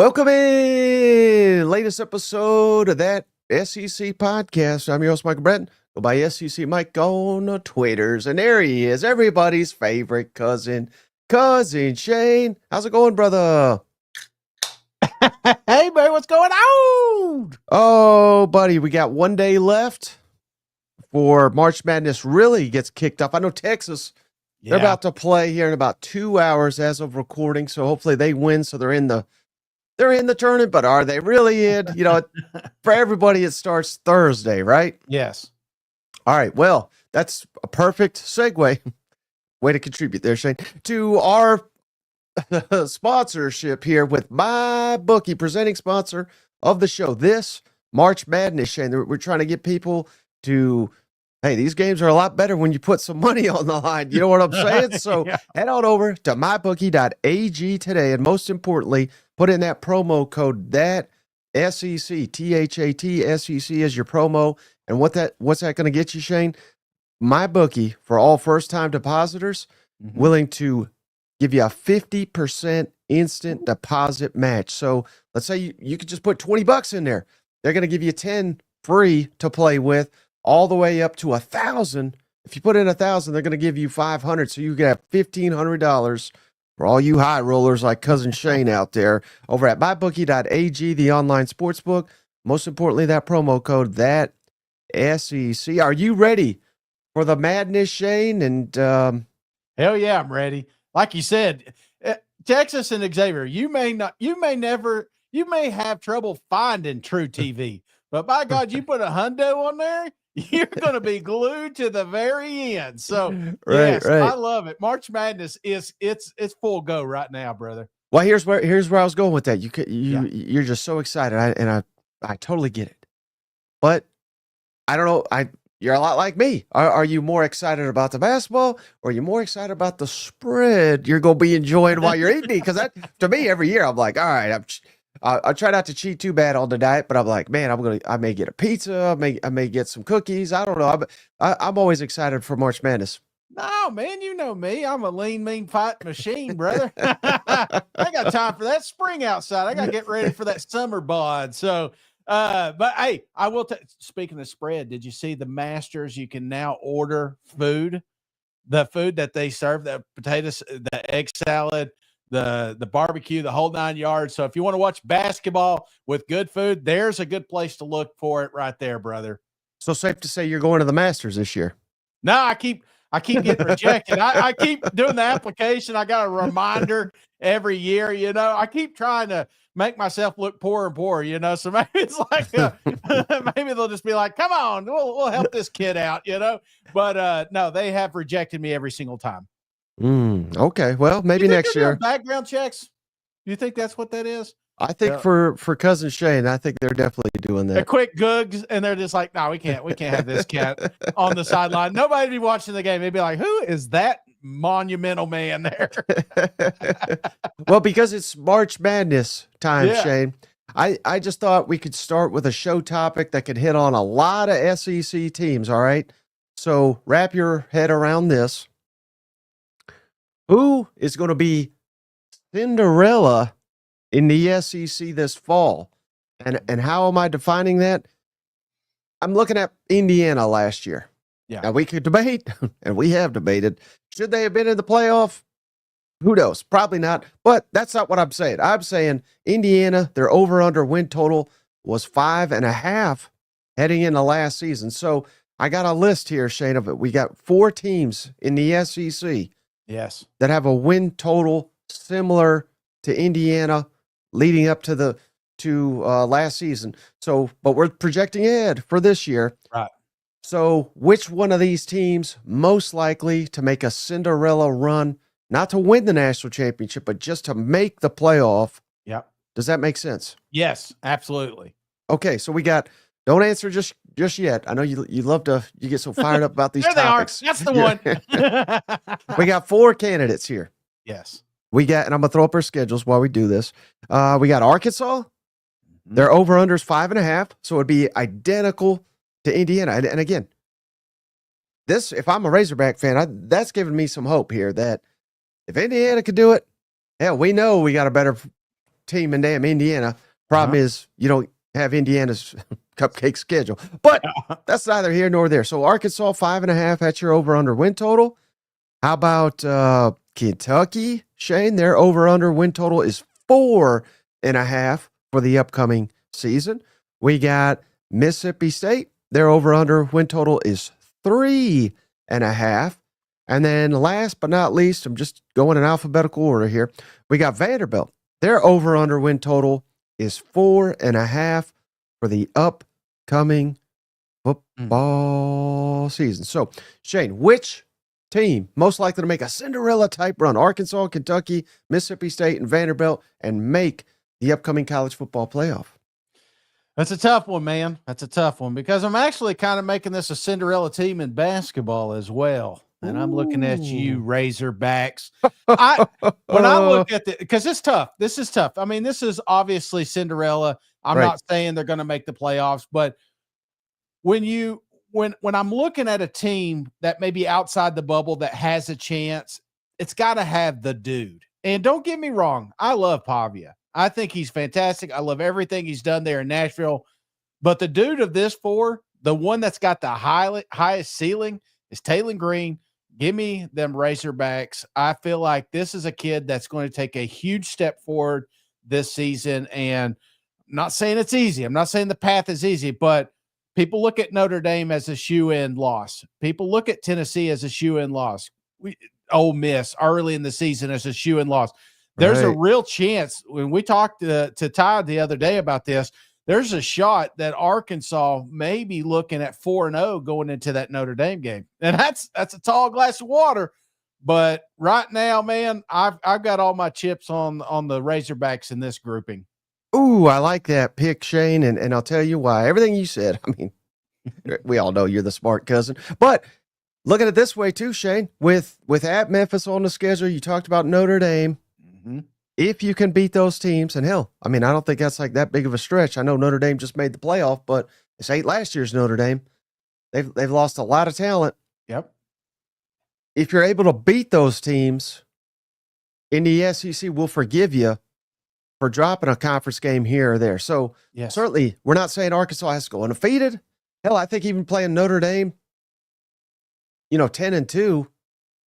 Welcome in. Latest episode of that SEC podcast. I'm your host, Michael Breton. Go by SEC Mike on the Twitters. And there he is, everybody's favorite cousin Shane. How's it going, brother? Hey, man, what's going on? Oh, buddy, we got 1 day left before March Madness really gets kicked off. I know Texas, they're about to play here in about 2 hours as of recording, so hopefully they win, so they're in the tournament, but are they really in? You know, for everybody, it starts Thursday, right? Yes. All right. Well, that's a perfect segue. Way to contribute there, Shane, to our sponsorship here with MyBookie, presenting sponsor of the show. This March Madness, Shane, we're trying to get people to, hey, these games are a lot better when you put some money on the line. You know what I'm saying? So head on over to mybookie.ag today. And most importantly, put in that promo code, that SEC, THAT SEC is your promo. And what's that going to get you, Shane? MyBookie, for all first-time depositors, willing to give you a 50% instant deposit match. So let's say you could just put $20 in there. They're going to give you 10 free to play with, all the way up to $1,000. If you put in $1,000, they're going to give you $500. So you can have $1,500 for all you high rollers like cousin Shane out there over at mybookie.ag, the online sportsbook. Most importantly, that promo code, that SEC. Are you ready for the madness, Shane? And hell yeah, I'm ready. Like you said, Texas and Xavier, you may have trouble finding True TV, but by God, you put a hundo on there, you're going to be glued to the very end. So right. I love it. March Madness it's full go right now, brother. Well, here's where I was going with that. You're just so excited, I totally get it, but I don't know. You're a lot like me. Are you more excited about the basketball, or are you more excited about the spread you're going to be enjoying while you're eating? Because to me, every year I'm like, all right, I try not to cheat too bad on the diet, but I'm like, man, I may get a pizza, I may get some cookies. I don't know. I'm always excited for March Madness. No, man, you know me. I'm a lean, mean fight machine, brother. I got time for that spring outside. I got to get ready for that summer bod. So, but hey, I will. Speaking of spread, did you see the Masters? You can now order food, the food that they serve, the potatoes, the egg salad, the barbecue, the whole 9 yards. So if you want to watch basketball with good food, there's a good place to look for it right there, brother. So safe to say you're going to the Masters this year? No, I keep getting rejected. I keep doing the application. I got a reminder every year, you know. I keep trying to make myself look poorer and poorer, you know. So maybe it's like maybe they'll just be like, come on, we'll help this kid out, you know. But no, they have rejected me every single time. Okay. Well, maybe next year. Background checks. You think that's what that is? I think for cousin Shane, I think they're definitely doing that. A quick googs, and they're just like, no, we can't have this cat on the sideline. Nobody be watching the game. They'd be like, who is that monumental man there? Well, because it's March Madness time, Shane, I just thought we could start with a show topic that could hit on a lot of SEC teams. All right. So wrap your head around this. Who is going to be Cinderella in the SEC this fall? And how am I defining that? I'm looking at Indiana last year. Yeah. Now we could debate, and we have debated, should they have been in the playoff? Who knows? Probably not. But that's not what I'm saying. I'm saying Indiana, their over-under win total was 5.5 heading into last season. So I got a list here, Shane, of it. We got 4 teams in the SEC. Yes. That have a win total similar to Indiana leading up to last season. So, but we're projecting ahead for this year. Right. So which one of these teams most likely to make a Cinderella run, not to win the national championship, but just to make the playoff? Yep. Does that make sense? Yes, absolutely. Okay. So we got, don't answer just yet. I know you love to, you get so fired up about these topics. That's the one. We got 4 candidates here. Yes. We got, and I'm going to throw up our schedules while we do this. We got Arkansas. Their over-under is 5.5, so it'd be identical to Indiana. And again, this, if I'm a Razorback fan, that's giving me some hope here that if Indiana could do it, hell, we know we got a better team in damn Indiana. Problem is, you don't have Indiana's cupcake schedule. But that's neither here nor there. So Arkansas 5.5. That's your over/under win total. How about Kentucky, Shane? Their over/under win total is 4.5 for the upcoming season. We got Mississippi State. Their over/under win total is 3.5. And then last but not least, I'm just going in alphabetical order here. We got Vanderbilt. Their over/under win total is 4.5 for the upcoming football season. So, Shane, which team most likely to make a Cinderella type run? Arkansas, Kentucky, Mississippi State, and Vanderbilt, and make the upcoming college football playoff? That's a tough one, man. That's a tough one because I'm actually kind of making this a Cinderella team in basketball as well. And I'm looking at you, Razorbacks. When I look at because it's tough. This is tough. I mean, this is obviously Cinderella. I'm not saying they're going to make the playoffs, but when I'm looking at a team that may be outside the bubble that has a chance, it's got to have the dude. And don't get me wrong, I love Pavia. I think he's fantastic. I love everything he's done there in Nashville. But the dude of this four, the one that's got the highest ceiling, is Taylor Green. Give me them Razorbacks. I feel like this is a kid that's going to take a huge step forward this season. And I'm not saying it's easy. I'm not saying the path is easy, but people look at Notre Dame as a shoe-in loss. People look at Tennessee as a shoe-in loss. Ole Miss early in the season as a shoe-in loss. There's a real chance when we talked to Todd the other day about this, there's a shot that Arkansas may be looking at 4-0 going into that Notre Dame game. And that's a tall glass of water. But right now, man, I've got all my chips on the Razorbacks in this grouping. Ooh, I like that pick, Shane, and I'll tell you why. Everything you said, I mean, we all know you're the smart cousin. But look at it this way too, Shane. With at Memphis on the schedule, you talked about Notre Dame. If you can beat those teams, and hell, I mean, I don't think that's like that big of a stretch. I know Notre Dame just made the playoff, but this ain't last year's Notre Dame. They've lost a lot of talent. Yep. If you're able to beat those teams, in the SEC will forgive you for dropping a conference game here or there. So certainly, we're not saying Arkansas has to go undefeated. Hell, I think even playing Notre Dame, 10-2.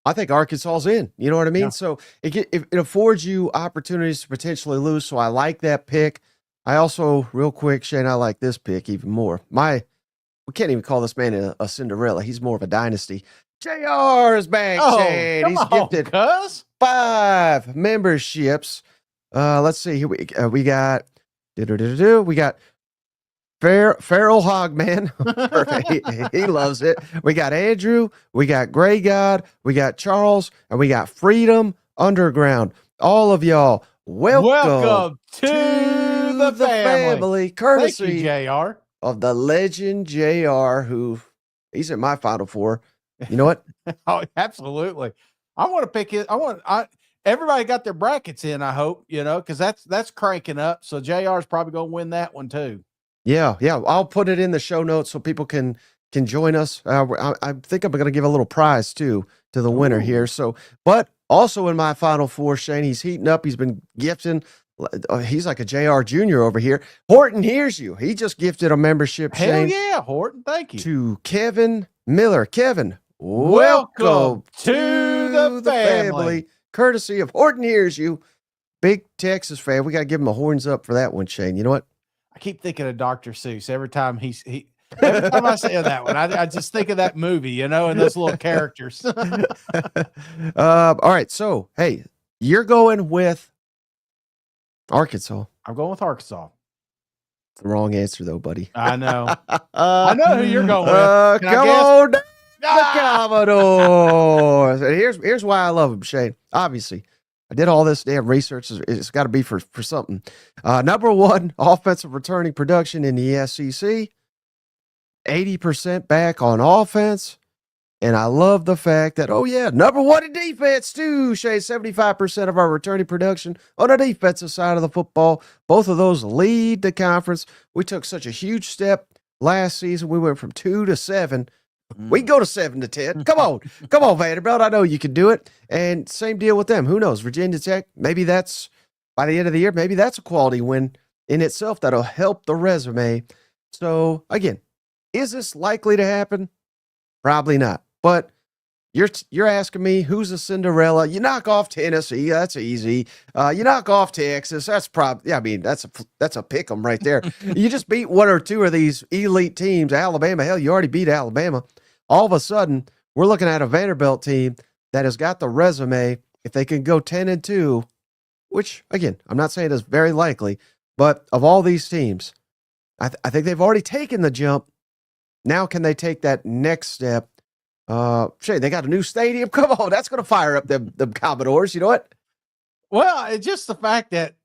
I think Arkansas's in. You know what I mean? Yeah. So it affords you opportunities to potentially lose. So I like that pick. I also, real quick, Shane, I like this pick even more. We can't even call this man a Cinderella. He's more of a dynasty. JR is back, Shane. He's gifted 5 memberships. Let's see. Here we got we got Feral Hogman. he loves it. We got Andrew, we got Gray God, we got Charles, and we got Freedom Underground. All of y'all, welcome to the family. Courtesy JR. Of the legend JR, who he's in my Final Four. You know what? Oh, absolutely. I want to pick it. Everybody got their brackets in, I hope, because that's cranking up. So JR is probably going to win that one too. Yeah. I'll put it in the show notes so people can join us. I think I'm going to give a little prize too to the winner here. So, but also in my Final Four, Shane, he's heating up. He's been gifting. He's like a JR Jr. over here. Horton hears you. He just gifted a membership. Hell Shane, yeah, Horton. Thank you. To Kevin Miller. Kevin, welcome to the family. Courtesy of Horton hears you. Big Texas fan. We got to give him a horns up for that one, Shane. You know what? I keep thinking of Dr. Seuss every time every time I say that one. I just think of that movie, and those little characters. All right. So, hey, you're going with Arkansas. I'm going with Arkansas. It's the wrong answer, though, buddy. I know. I know who you're going with. Come on, the Commodores. Here's why I love them, Shane. Obviously. I did all this damn research. It's got to be for something. Number 1, offensive returning production in the SEC. 80% back on offense. And I love the fact that, number 1 in defense too, Shay. 75% of our returning production on the defensive side of the football. Both of those lead the conference. We took such a huge step last season. We went from 2 to 7. We can go to 7 to 10. Come on, Vanderbilt. I know you can do it. And same deal with them. Who knows? Virginia Tech. Maybe that's by the end of the year, maybe that's a quality win in itself that'll help the resume. So again, is this likely to happen? Probably not. But you're asking me who's a Cinderella? You knock off Tennessee, that's easy. You knock off Texas, that's probably that's a pick 'em right there. You just beat one or two of these elite teams, Alabama. Hell, you already beat Alabama. All of a sudden, we're looking at a Vanderbilt team that has got the resume. If they can go 10-2, which again, I'm not saying is very likely, but of all these teams, I think they've already taken the jump. Now, can they take that next step? They got a new stadium. Come on, that's going to fire up them Commodores. You know what? Well, it's just the fact that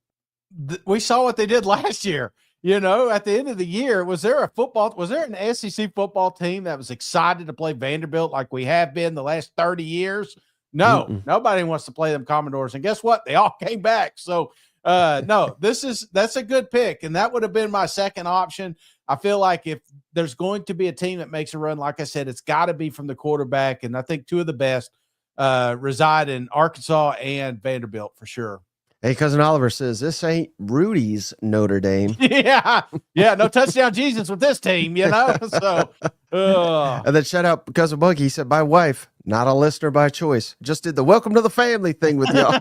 we saw what they did last year. You know, at the end of the year, was there an SEC football team that was excited to play Vanderbilt like we have been the last 30 years? No, nobody wants to play them Commodores. And guess what? They all came back. So, no, that's a good pick. And that would have been my second option. I feel like if there's going to be a team that makes a run, like I said, it's got to be from the quarterback. And I think two of the best reside in Arkansas and Vanderbilt for sure. Hey, Cousin Oliver says, this ain't Rudy's Notre Dame. Yeah. No touchdown Jesus with this team, you know? So, and then shout out Cousin Buggy. He said, my wife, not a listener by choice, just did the welcome to the family thing with y'all.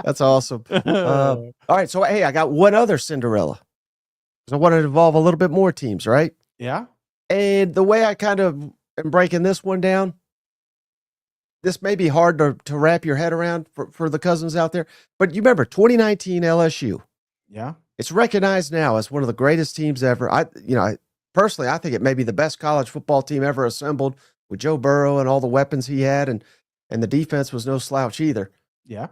That's awesome. All right. So, hey, I got one other Cinderella. So I want to involve a little bit more teams, right? Yeah. And the way I kind of am breaking this one down, this may be hard to wrap your head around for the cousins out there, but you remember 2019 LSU. Yeah. It's recognized now as one of the greatest teams ever. Personally, I think it may be the best college football team ever assembled with Joe Burrow and all the weapons he had, and the defense was no slouch either. Yeah.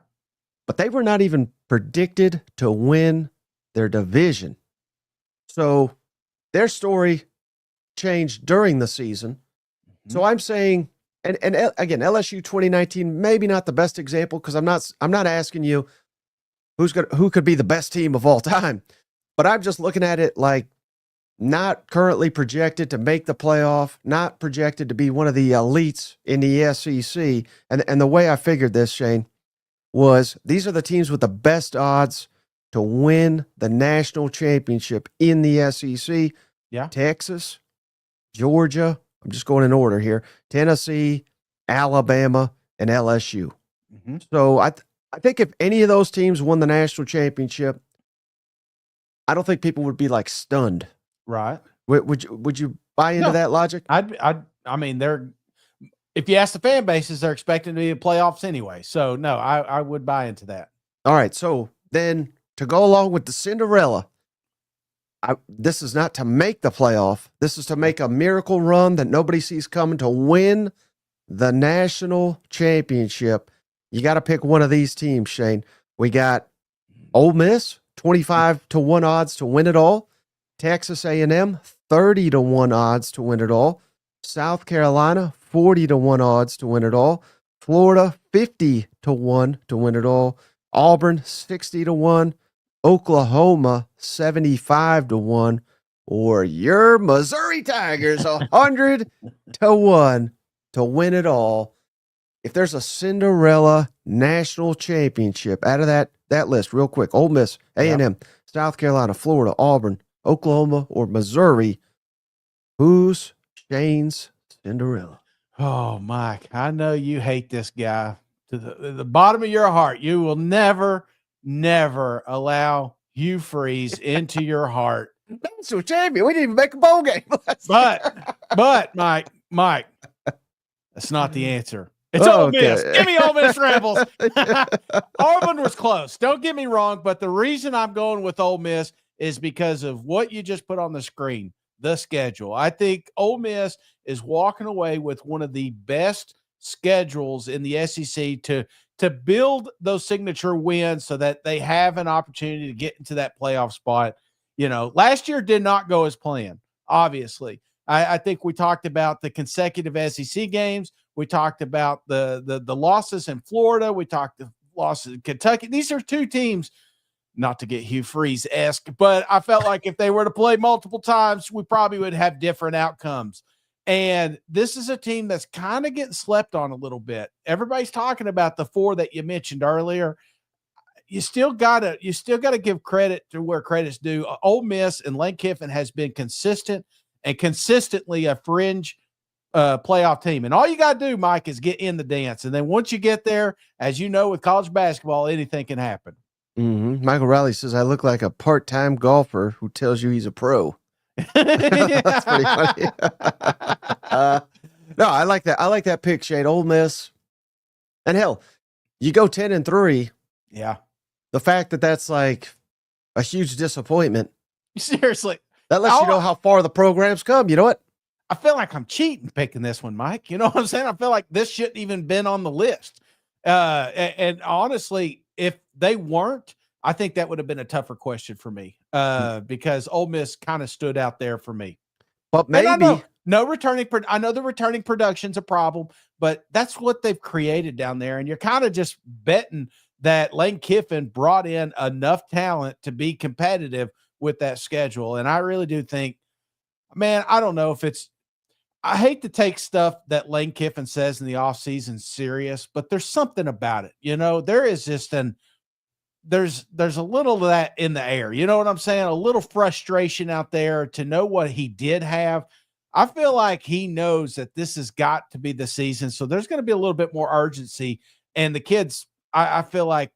But they were not even predicted to win their division. So their story changed during the season. Mm-hmm. So I'm saying, and again, LSU 2019, maybe not the best example, because I'm not asking you who could be the best team of all time, but I'm just looking at it like not currently projected to make the playoff, not projected to be one of the elites in the SEC. And the way I figured this, Shane, was these are the teams with the best odds to win the national championship in the SEC. Yeah. Texas, Georgia, I'm just going in order here, Tennessee, Alabama, and LSU. Mm-hmm. So I think if any of those teams won the national championship, I don't think people would be like stunned. Right. Would you buy into that logic? I mean, if you ask the fan bases, they're expecting to be in playoffs anyway. So no, I would buy into that. All right. So then to go along with the Cinderella, this is not to make the playoff. This is to make a miracle run that nobody sees coming to win the national championship. You got to pick one of these teams, Shane. We got Ole Miss, 25-1 odds to win it all. Texas A&M, 30-1 odds to win it all. South Carolina, 40-1 odds to win it all. Florida, 50-1 to win it all. Auburn, 60-1. Oklahoma, 75-1. Or your Missouri Tigers, 100-1 to win it all. If there's a Cinderella national championship out of that list, real quick, Ole Miss, A&M, South Carolina, Florida, Auburn, Oklahoma, or Missouri, who's Shane's Cinderella? Oh, Mike, I know you hate this guy to the bottom of your heart. You will never allow Hugh Freeze into your heart. National champion. We didn't even make a bowl game. but Mike, that's not the answer. It's Ole Miss. Give me Ole Miss Rebels. Auburn was close. Don't get me wrong, but the reason I'm going with Ole Miss is because of what you just put on the screen, the schedule. I think Ole Miss is walking away with one of the best schedules in the SEC to build those signature wins so that they have an opportunity to get into that playoff spot. You know, last year did not go as planned, obviously. I think we talked about the consecutive SEC games. We talked about the losses in Florida. We talked the losses in Kentucky. These are two teams, not to get Hugh Freeze-esque, but I felt like if they were to play multiple times, we probably would have different outcomes. And this is a team that's kind of getting slept on a little bit. Everybody's talking about the four that you mentioned earlier. you still gotta give credit to where credit's due. Ole Miss and Lane Kiffin has been consistent and consistently a fringe playoff team. And all you got to do, Mike, is get in the dance. And then once you get there, as you know, with college basketball, anything can happen. Mm-hmm. Michael Riley says, I look like a part-time golfer who tells you he's a pro. That's pretty funny. No, I like that. I like that pick, Shane. Ole Miss. And hell, you go 10-3. Yeah. The fact that that's like a huge disappointment. Seriously. That lets you know how far the program's come. You know what? I feel like I'm cheating picking this one, Mike. You know what I'm saying? I feel like this shouldn't even been on the list. And honestly, if they weren't, I think that would have been a tougher question for me because Ole Miss kind of stood out there for me. But maybe I know the returning production's a problem, but that's what they've created down there. And you're kind of just betting that Lane Kiffin brought in enough talent to be competitive with that schedule. And I really do think, man, I don't know if I hate to take stuff that Lane Kiffin says in the offseason serious, but there's something about it. You know, there is just there's a little of that in the air. You know what I'm saying? A little frustration out there to know what he did have. I feel like he knows that this has got to be the season. So there's going to be a little bit more urgency. And the kids, I feel like,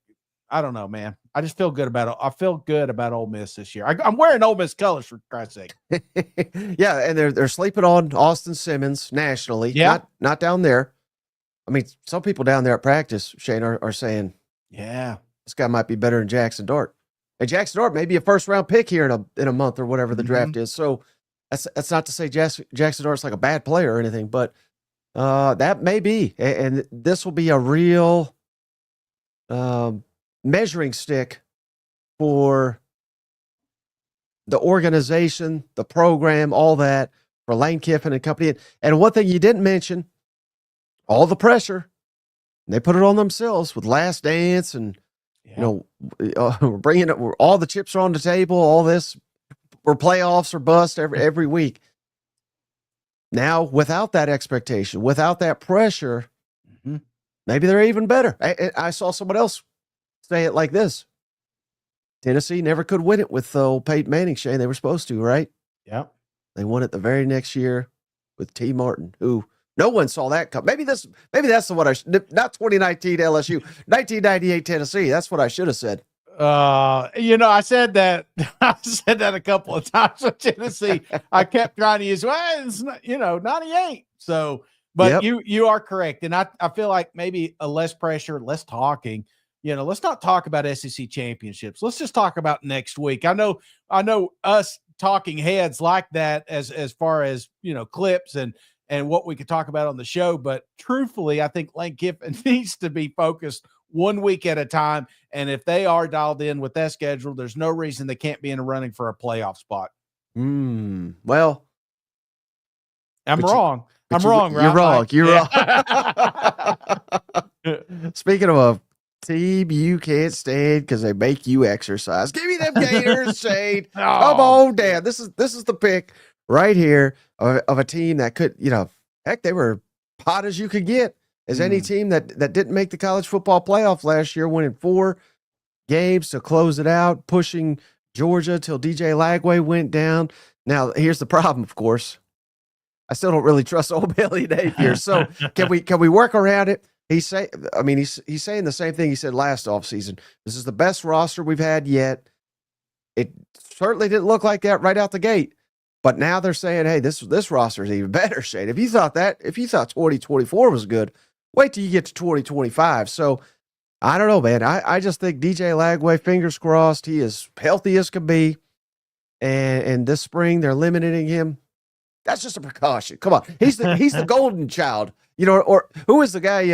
I don't know, man. I just feel good about it. I feel good about Ole Miss this year. I'm wearing Ole Miss colors for Christ's sake. Yeah, and they're sleeping on Austin Simmons nationally. Yeah, not down there. I mean, some people down there at practice, Shane, are saying, yeah, this guy might be better than Jackson Dart. And Jackson Dart may be a first-round pick here in a month or whatever the draft is. So that's not to say Jackson Dart's like a bad player or anything, but that may be. And this will be a real measuring stick for the organization, the program, all that, for Lane Kiffin and company. And one thing you didn't mention, all the pressure, they put it on themselves with Last Dance and, we're bringing it, all the chips are on the table, all this, we're playoffs or bust every week. Now, without that expectation, without that pressure, maybe they're even better. I saw someone else say it like this. Tennessee never could win it with old Peyton Manning, Shane. They were supposed to, right? Yeah. They won it the very next year with T. Martin, who no one saw that come. Maybe that's the what not 2019 LSU, 1998 Tennessee. That's what I should have said. I said that. I said that a couple of times with Tennessee. I kept trying to use, it's not, 98. So, but you are correct. And I feel like maybe a less pressure, less talking. Let's not talk about SEC championships. Let's just talk about next week. I know us talking heads like that as far as, clips and what we could talk about on the show. But truthfully, I think Lane Kiffin needs to be focused 1 week at a time. And if they are dialed in with that schedule, there's no reason they can't be in a running for a playoff spot. Well, I'm wrong. I'm wrong, right? You're wrong. Mike? You're wrong. Speaking of a team you can't stand because they make you exercise, give me them Gators, Shane. Come on, Dan. This is the pick right here of a team that could, heck, they were hot as you could get. As any team that didn't make the college football playoff last year, winning 4 games to close it out, pushing Georgia till DJ Lagway went down. Now, here's the problem, of course. I still don't really trust old Billy Napier. So can we work around it? He's saying the same thing he said last offseason. This is the best roster we've had yet. It certainly didn't look like that right out the gate. But now they're saying, hey, this roster is even better, Shane. If you thought 2024 was good, wait till you get to 2025. So I don't know, man. I just think DJ Lagway, fingers crossed, he is healthy as can be. And this spring they're limiting him. That's just a precaution. Come on. He's the golden child. Or who is the guy?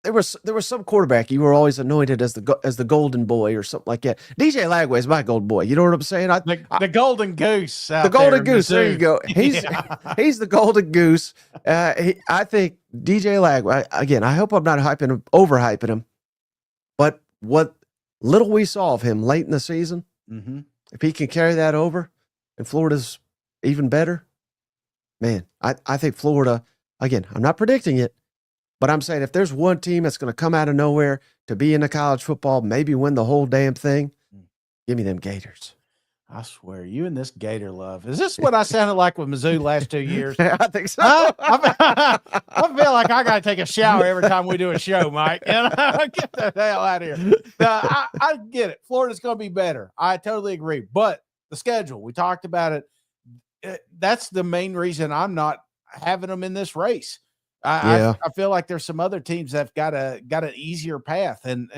There was some quarterback you were always anointed as the golden boy or something like that. DJ Lagway is my golden boy. You know what I'm saying? The golden goose. The golden goose. There you go. He's the golden goose. I think DJ Lagway. Again, I hope I'm not overhyping him. But what little we saw of him late in the season, if he can carry that over, and Florida's even better, man. I think Florida. Again, I'm not predicting it. But I'm saying if there's one team that's going to come out of nowhere to be in the college football, maybe win the whole damn thing, give me them Gators. I swear, you and this Gator love. Is this what I sounded like with Mizzou last 2 years? I think so. Huh? I feel like I got to take a shower every time we do a show, Mike. Get the hell out of here. I get it. Florida's going to be better. I totally agree. But the schedule, we talked about it. That's the main reason I'm not having them in this race. I feel like there's some other teams that have got an easier path. And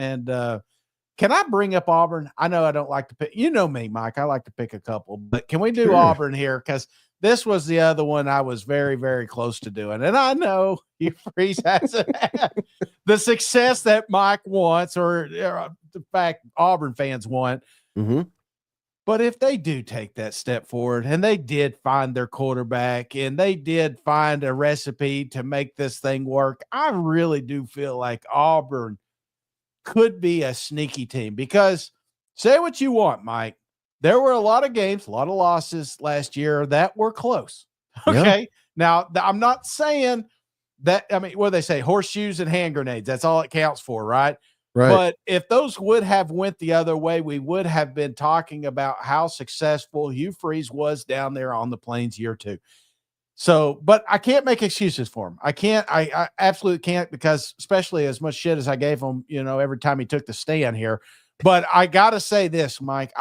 can I bring up Auburn? I know I don't like to pick. You know me, Mike. I like to pick a couple. But can we do Auburn here? Because this was the other one I was very, very close to doing. And I know Hugh Freeze hasn't had the success that Mike wants or the fact Auburn fans want. Mm-hmm. But if they do take that step forward and they did find their quarterback and they did find a recipe to make this thing work, I really do feel like Auburn could be a sneaky team because say what you want, Mike. There were a lot of games, a lot of losses last year that were close. Okay. Yeah. Now, I'm not saying that, I mean, what do they say? Horseshoes and hand grenades. That's all it counts for, right? Right. But if those would have went the other way, we would have been talking about how successful Hugh Freeze was down there on the Plains year 2. So, but I can't make excuses for him. I absolutely can't because especially as much shit as I gave him, every time he took the stand here. But I got to say this, Mike,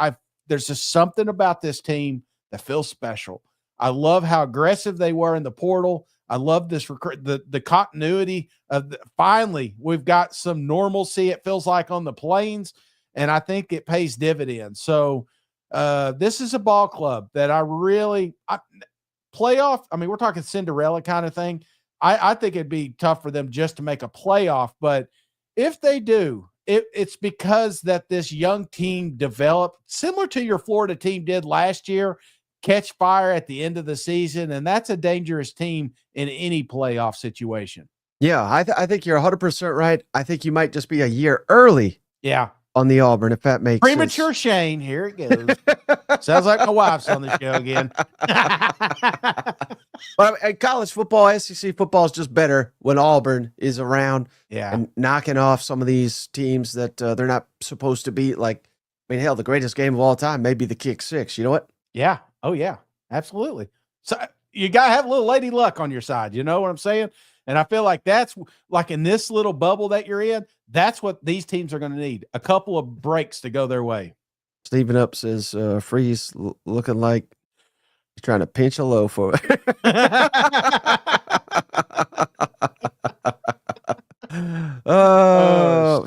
there's just something about this team that feels special. I love how aggressive they were in the portal. I love this the continuity of finally we've got some normalcy. It feels like on the Plains, and I think it pays dividends. So this is a ball club that I really playoff. I mean, we're talking Cinderella kind of thing. I think it'd be tough for them just to make a playoff, but if they do, it's because that this young team developed similar to your Florida team did last year. Catch fire at the end of the season, and that's a dangerous team in any playoff situation. Yeah, I think you're 100% right. I think you might just be a year early. Yeah, on the Auburn, if that makes premature sense. Shane. Here it goes. Sounds like my wife's on the show again. But college football, SEC football is just better when Auburn is around. Yeah, and knocking off some of these teams that they're not supposed to beat. Like, I mean, hell, the greatest game of all time may be the kick six. You know what? Yeah. Oh, yeah, absolutely. So you got to have a little lady luck on your side. You know what I'm saying? And I feel like that's like in this little bubble that you're in, that's what these teams are going to need. A couple of breaks to go their way. Steven Up says, Freeze looking like he's trying to pinch a loaf for it.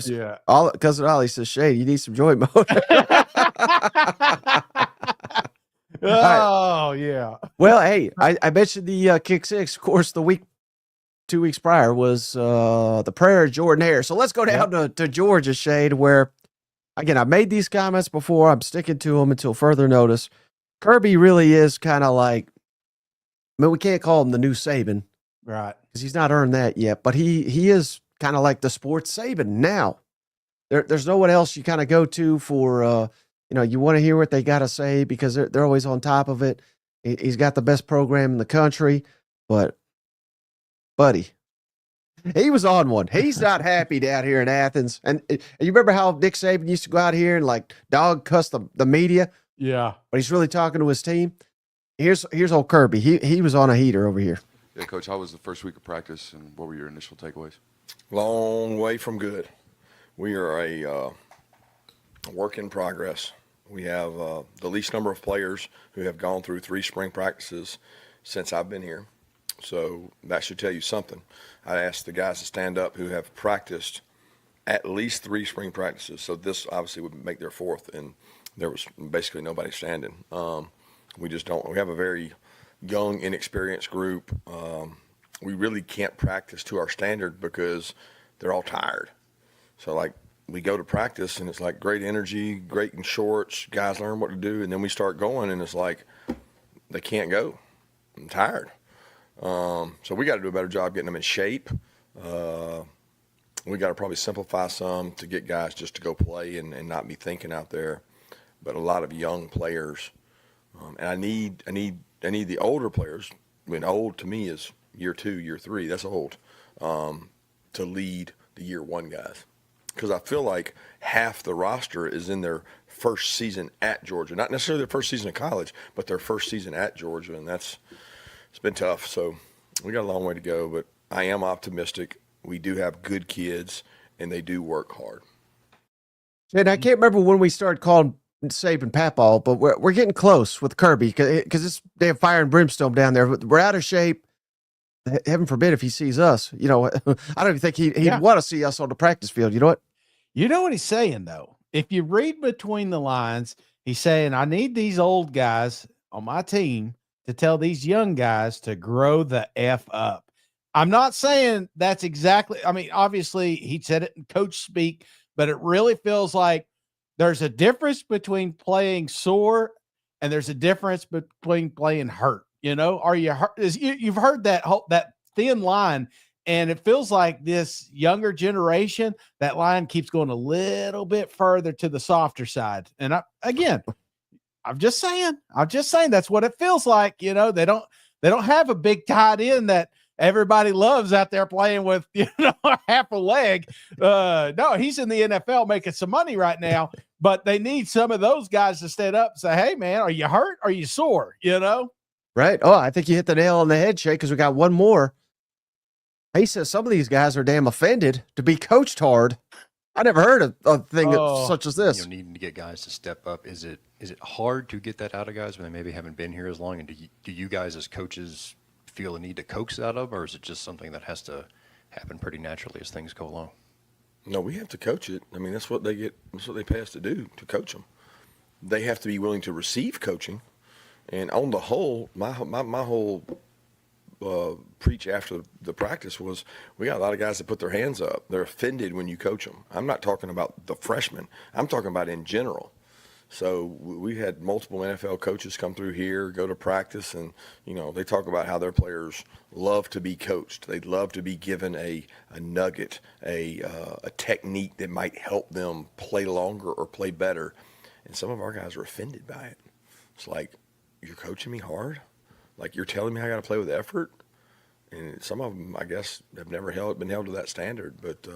Yeah. Cousin Ollie says, Shane, you need some joy mode. Oh, yeah. Well, hey, I mentioned the kick six. Of course, 2 weeks prior was the prayer of Jordan Hare. So let's go down to Georgia, Shade, where, again, I made these comments before. I'm sticking to them until further notice. Kirby really is kind of like, I mean, we can't call him the new Saban. Right. Because he's not earned that yet. But he is kind of like the sports Saban now. There's no one else you kind of go to for, you want to hear what they got to say because they're always on top of it. He's got the best program in the country. But, buddy, he was on one. He's not happy down here in Athens. And you remember how Nick Saban used to go out here and like dog cuss the media? Yeah. But he's really talking to his team. Here's old Kirby. He was on a heater over here. Yeah, Coach, how was the first week of practice and what were your initial takeaways? Long way from good. We are a work in progress. We have the least number of players who have gone through 3 spring practices since I've been here. So that should tell you something. I asked the guys to stand up who have practiced at least 3 spring practices. So this obviously would make their 4th, and there was basically nobody standing. We just don't. We have a very young, inexperienced group. We really can't practice to our standard because they're all tired. So, like, we go to practice, and it's like great energy, great in shorts, guys learn what to do, and then we start going, and it's like they can't go. I'm tired. So we got to do a better job getting them in shape. We got to probably simplify some to get guys just to go play and not be thinking out there. But a lot of young players, and I need the older players. I mean, old to me is year 2, year 3. That's old. to lead the year one guys. Because I feel like half the roster is in their first season at Georgia. Not necessarily their first season of college, but their first season at Georgia. And it's been tough. So we got a long way to go, but I am optimistic. We do have good kids, and they do work hard. And I can't remember when we started calling Saban Papal, but we're getting close with Kirby because it's damn fire and brimstone down there. We're out of shape. Heaven forbid if he sees us. I don't even think he'd want to see us on the practice field. You know what? You know what he's saying, though? If you read between the lines, he's saying, I need these old guys on my team to tell these young guys to grow the F up. I'm not saying that's exactly, obviously he said it in coach speak, but it really feels like there's a difference between playing sore and there's a difference between playing hurt. Are you hurt? You've heard that thin line, and it feels like this younger generation, that line keeps going a little bit further to the softer side. And I'm just saying that's what it feels like. They don't have a big tight end that everybody loves out there playing with, half a leg. No, he's in the NFL making some money right now, but they need some of those guys to stand up and say, hey man, are you hurt? Are you sore? Right. Oh, I think you hit the nail on the head, Shay, because we got one more. He says some of these guys are damn offended to be coached hard. I never heard of a thing such as this. Needing to get guys to step up. Is it hard to get that out of guys when they maybe haven't been here as long? And do you guys as coaches feel a need to coax it out of, or is it just something that has to happen pretty naturally as things go along? No, we have to coach it. That's what they get. That's what they pay us to do, to coach them. They have to be willing to receive coaching. And on the whole, my whole preach after the practice was, we got a lot of guys that put their hands up. They're offended when you coach them. I'm not talking about the freshmen. I'm talking about in general. So we had multiple NFL coaches come through here, go to practice, and they talk about how their players love to be coached. They love to be given a nugget, a technique that might help them play longer or play better. And some of our guys are offended by it. It's like, you're coaching me hard? Like, you're telling me I got to play with effort? And some of them, I guess, have never been held to that standard, but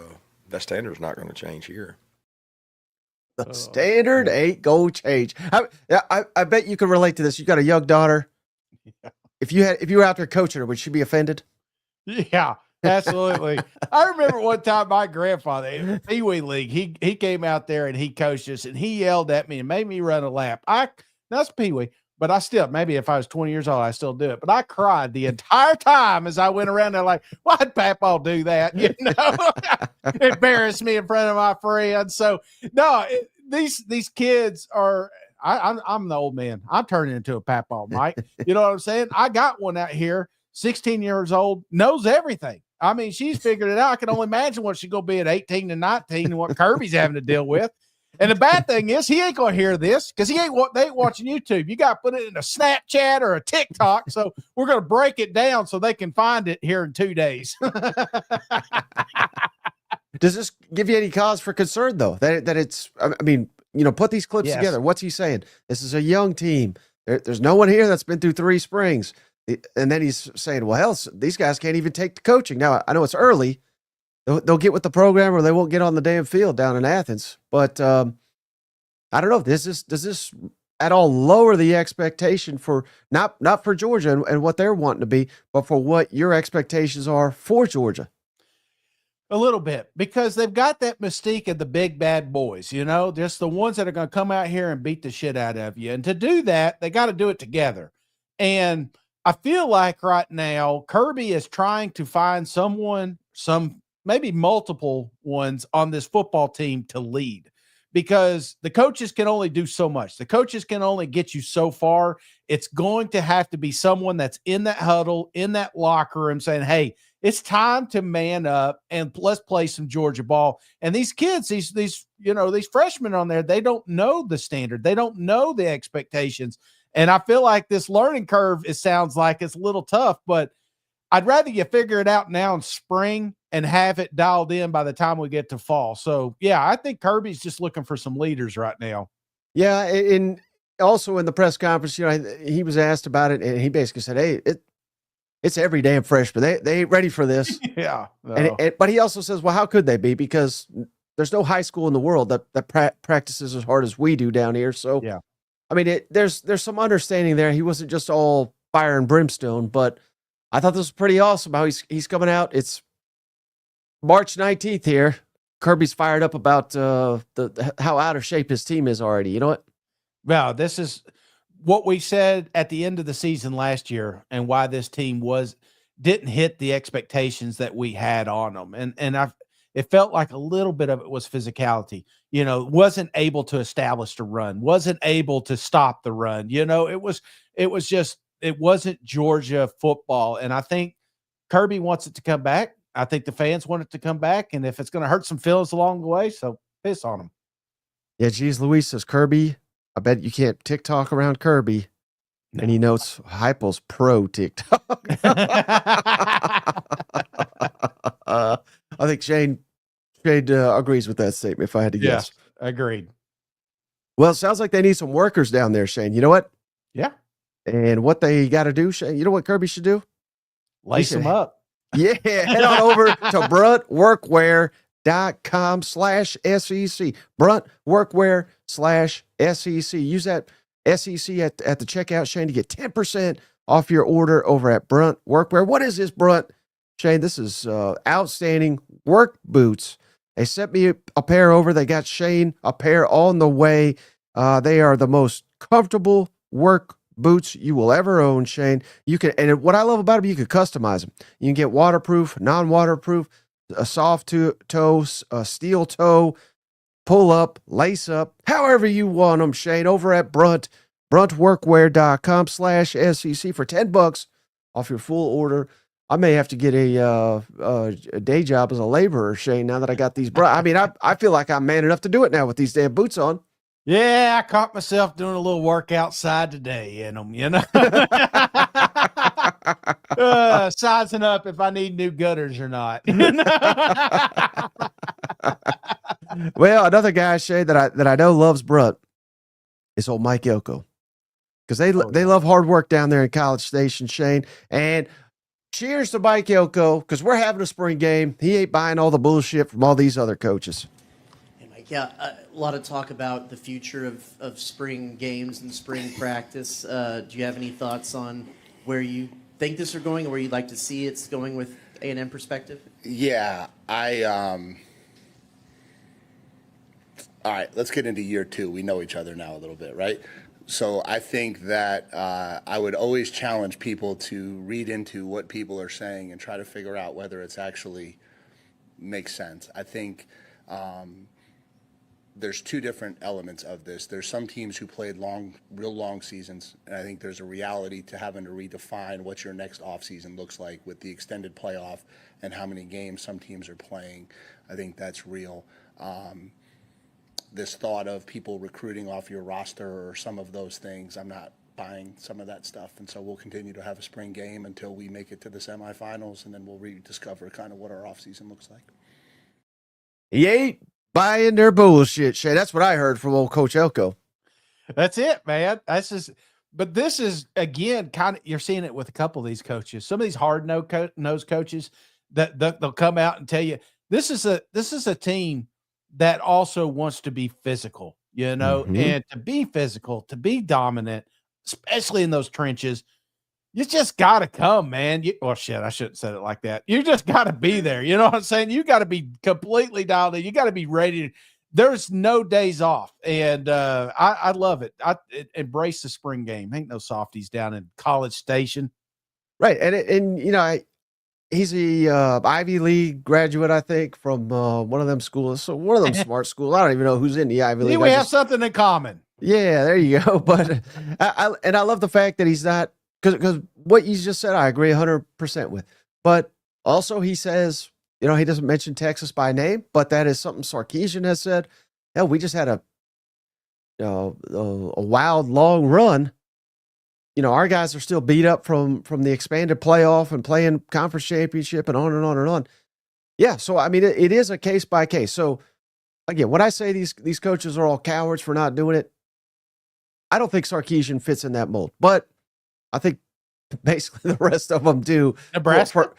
that standard is not going to change here. The standard ain't going to change. I bet you can relate to this. You got a young daughter. Yeah. If you were out there coaching her, would she be offended? Yeah, absolutely. I remember one time my grandfather in Pee Wee League, he came out there and he coached us, and he yelled at me and made me run a lap. That's Pee Wee. But I still, maybe if I was 20 years old, I still do it. But I cried the entire time as I went around there like, why'd Papaw do that? Embarrass me in front of my friends. So, no, these kids are, I'm the old man. I'm turning into a Papaw, Mike. You know what I'm saying? I got one out here, 16 years old, knows everything. She's figured it out. I can only imagine what she's going to be at 18 and 19 and what Kirby's having to deal with. And the bad thing is he ain't going to hear this because they ain't watching YouTube. You got to put it in a Snapchat or a TikTok. So we're going to break it down so they can find it here in 2 days. Does this give you any cause for concern, though, that it's, put these clips together. What's he saying? This is a young team. There's no one here that's been through 3 springs. And then he's saying, well, hell, these guys can't even take the coaching. Now, I know it's early. They'll get with the program or they won't get on the damn field down in Athens. But I don't know. Does this at all lower the expectation for not for Georgia and what they're wanting to be, but for what your expectations are for Georgia? A little bit, because they've got that mystique of the big bad boys, just the ones that are going to come out here and beat the shit out of you. And to do that, they got to do it together. And I feel like right now, Kirby is trying to find maybe multiple ones on this football team to lead, because the coaches can only do so much. The coaches can only get you so far. It's going to have to be someone that's in that huddle, in that locker room saying, hey, it's time to man up and let's play some Georgia ball. And these kids, these freshmen on there, they don't know the standard. They don't know the expectations. And I feel like this learning curve, it sounds like it's a little tough, but I'd rather you figure it out now in spring and have it dialed in by the time we get to fall. So, yeah, I think Kirby's just looking for some leaders right now. Yeah, and also in the press conference, he was asked about it, and he basically said, hey, it's every damn freshman. They ain't ready for this. Yeah. But he also says, well, how could they be? Because there's no high school in the world that practices as hard as we do down here. So, yeah. I mean, there's some understanding there. He wasn't just all fire and brimstone, but I thought this was pretty awesome how he's coming out. It's March 19th here. Kirby's fired up about how out of shape his team is already. You know what? Well, this is what we said at the end of the season last year, and why this team didn't hit the expectations that we had on them. And it felt like a little bit of it was physicality. Wasn't able to establish the run, wasn't able to stop the run. It wasn't Georgia football. And I think Kirby wants it to come back. I think the fans want it to come back. And if it's going to hurt some feelings along the way, so piss on them. Yeah, geez, Luis says, Kirby, I bet you can't TikTok around Kirby. No. And he notes Heupel's pro TikTok. I think Shane agrees with that statement, if I had to guess. Yeah, agreed. Well, it sounds like they need some workers down there, Shane. You know what? Yeah. And what they got to do, Shane, you know what Kirby should do? Lace them up. Yeah, head on over to bruntworkwear.com/SEC. bruntworkwear.com/SEC. Use that SEC at the checkout, Shane, to get 10% off your order over at Brunt Workwear. What is this, Brunt? Shane, this is outstanding work boots. They sent me a pair over. They got Shane a pair on the way. They are the most comfortable work boots you will ever own, Shane. You can, and what I love about them, you can customize them. You can get waterproof, non-waterproof, a soft toe, a steel toe, pull up, lace up, however you want them, Shane, over at bruntworkwear.com/SEC for $10 off your full order. I may have to get a day job as a laborer, Shane, now that I got these. I mean, I feel like I'm man enough to do it now with these damn boots on. Yeah, I caught myself doing a little work outside today in them, sizing up if I need new gutters or not. Well, another guy, Shane, that I know loves Brunt is old Mike Elko, because they love hard work down there in College Station, Shane. And cheers to Mike Elko, because we're having a spring game. He ain't buying all the bullshit from all these other coaches. Yeah, a lot of talk about the future of spring games and spring practice. Do you have any thoughts on where you think this are going, or where you'd like to see it's going with A&M perspective? Yeah, all right, let's get into year 2. We know each other now a little bit, right? So I think that I would always challenge people to read into what people are saying and try to figure out whether it's actually makes sense. I think there's two different elements of this. There's some teams who played real long seasons, and I think there's a reality to having to redefine what your next offseason looks like with the extended playoff and how many games some teams are playing. I think that's real. This thought of people recruiting off your roster or some of those things, I'm not buying some of that stuff, and so we'll continue to have a spring game until we make it to the semifinals, and then we'll rediscover kind of what our offseason looks like. He ain't buying their bullshit, Shay. That's what I heard from old Coach Elko. That's it, man. But this is, again, kind of, you're seeing it with a couple of these coaches. Some of these hard-nosed coaches that they'll come out and tell you, this is a team that also wants to be physical, and to be physical, to be dominant, especially in those trenches. You just got to come, man. I shouldn't have said it like that. You just got to be there. You know what I'm saying? You got to be completely dialed in. You got to be ready. There's no days off. And I love it. I embrace the spring game. Ain't no softies down in College Station. Right. And he's a Ivy League graduate, I think, from one of them schools. So one of them smart schools. I don't even know who's in the Ivy League. We have something in common. Yeah, there you go. But I love the fact that he's not, because what you just said, I agree 100% with. But also he says, he doesn't mention Texas by name, but that is something Sarkisian has said. Hell, we just had a wild, long run. Our guys are still beat up from the expanded playoff and playing conference championship and on and on and on. Yeah, so, I mean, it is a case by case. So, again, when I say these coaches are all cowards for not doing it, I don't think Sarkisian fits in that mold. But I think basically the rest of them do. Nebraska?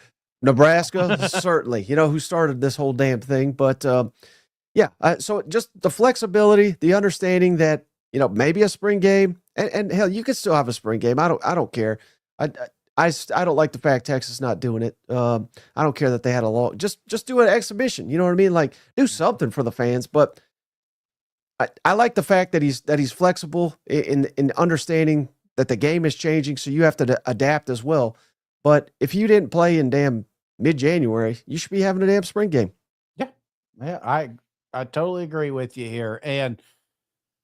Nebraska, certainly, who started this whole damn thing. But so just the flexibility, the understanding that, maybe a spring game, and hell, you could still have a spring game. I don't care. I don't like the fact Texas not doing it. I don't care that they had a long, just do an exhibition. You know what I mean? Like, do something for the fans. But I like the fact that he's flexible in understanding that the game is changing, so you have to adapt as well. But if you didn't play in damn mid-January, you should be having a damn spring game. Yeah, I totally agree with you here. And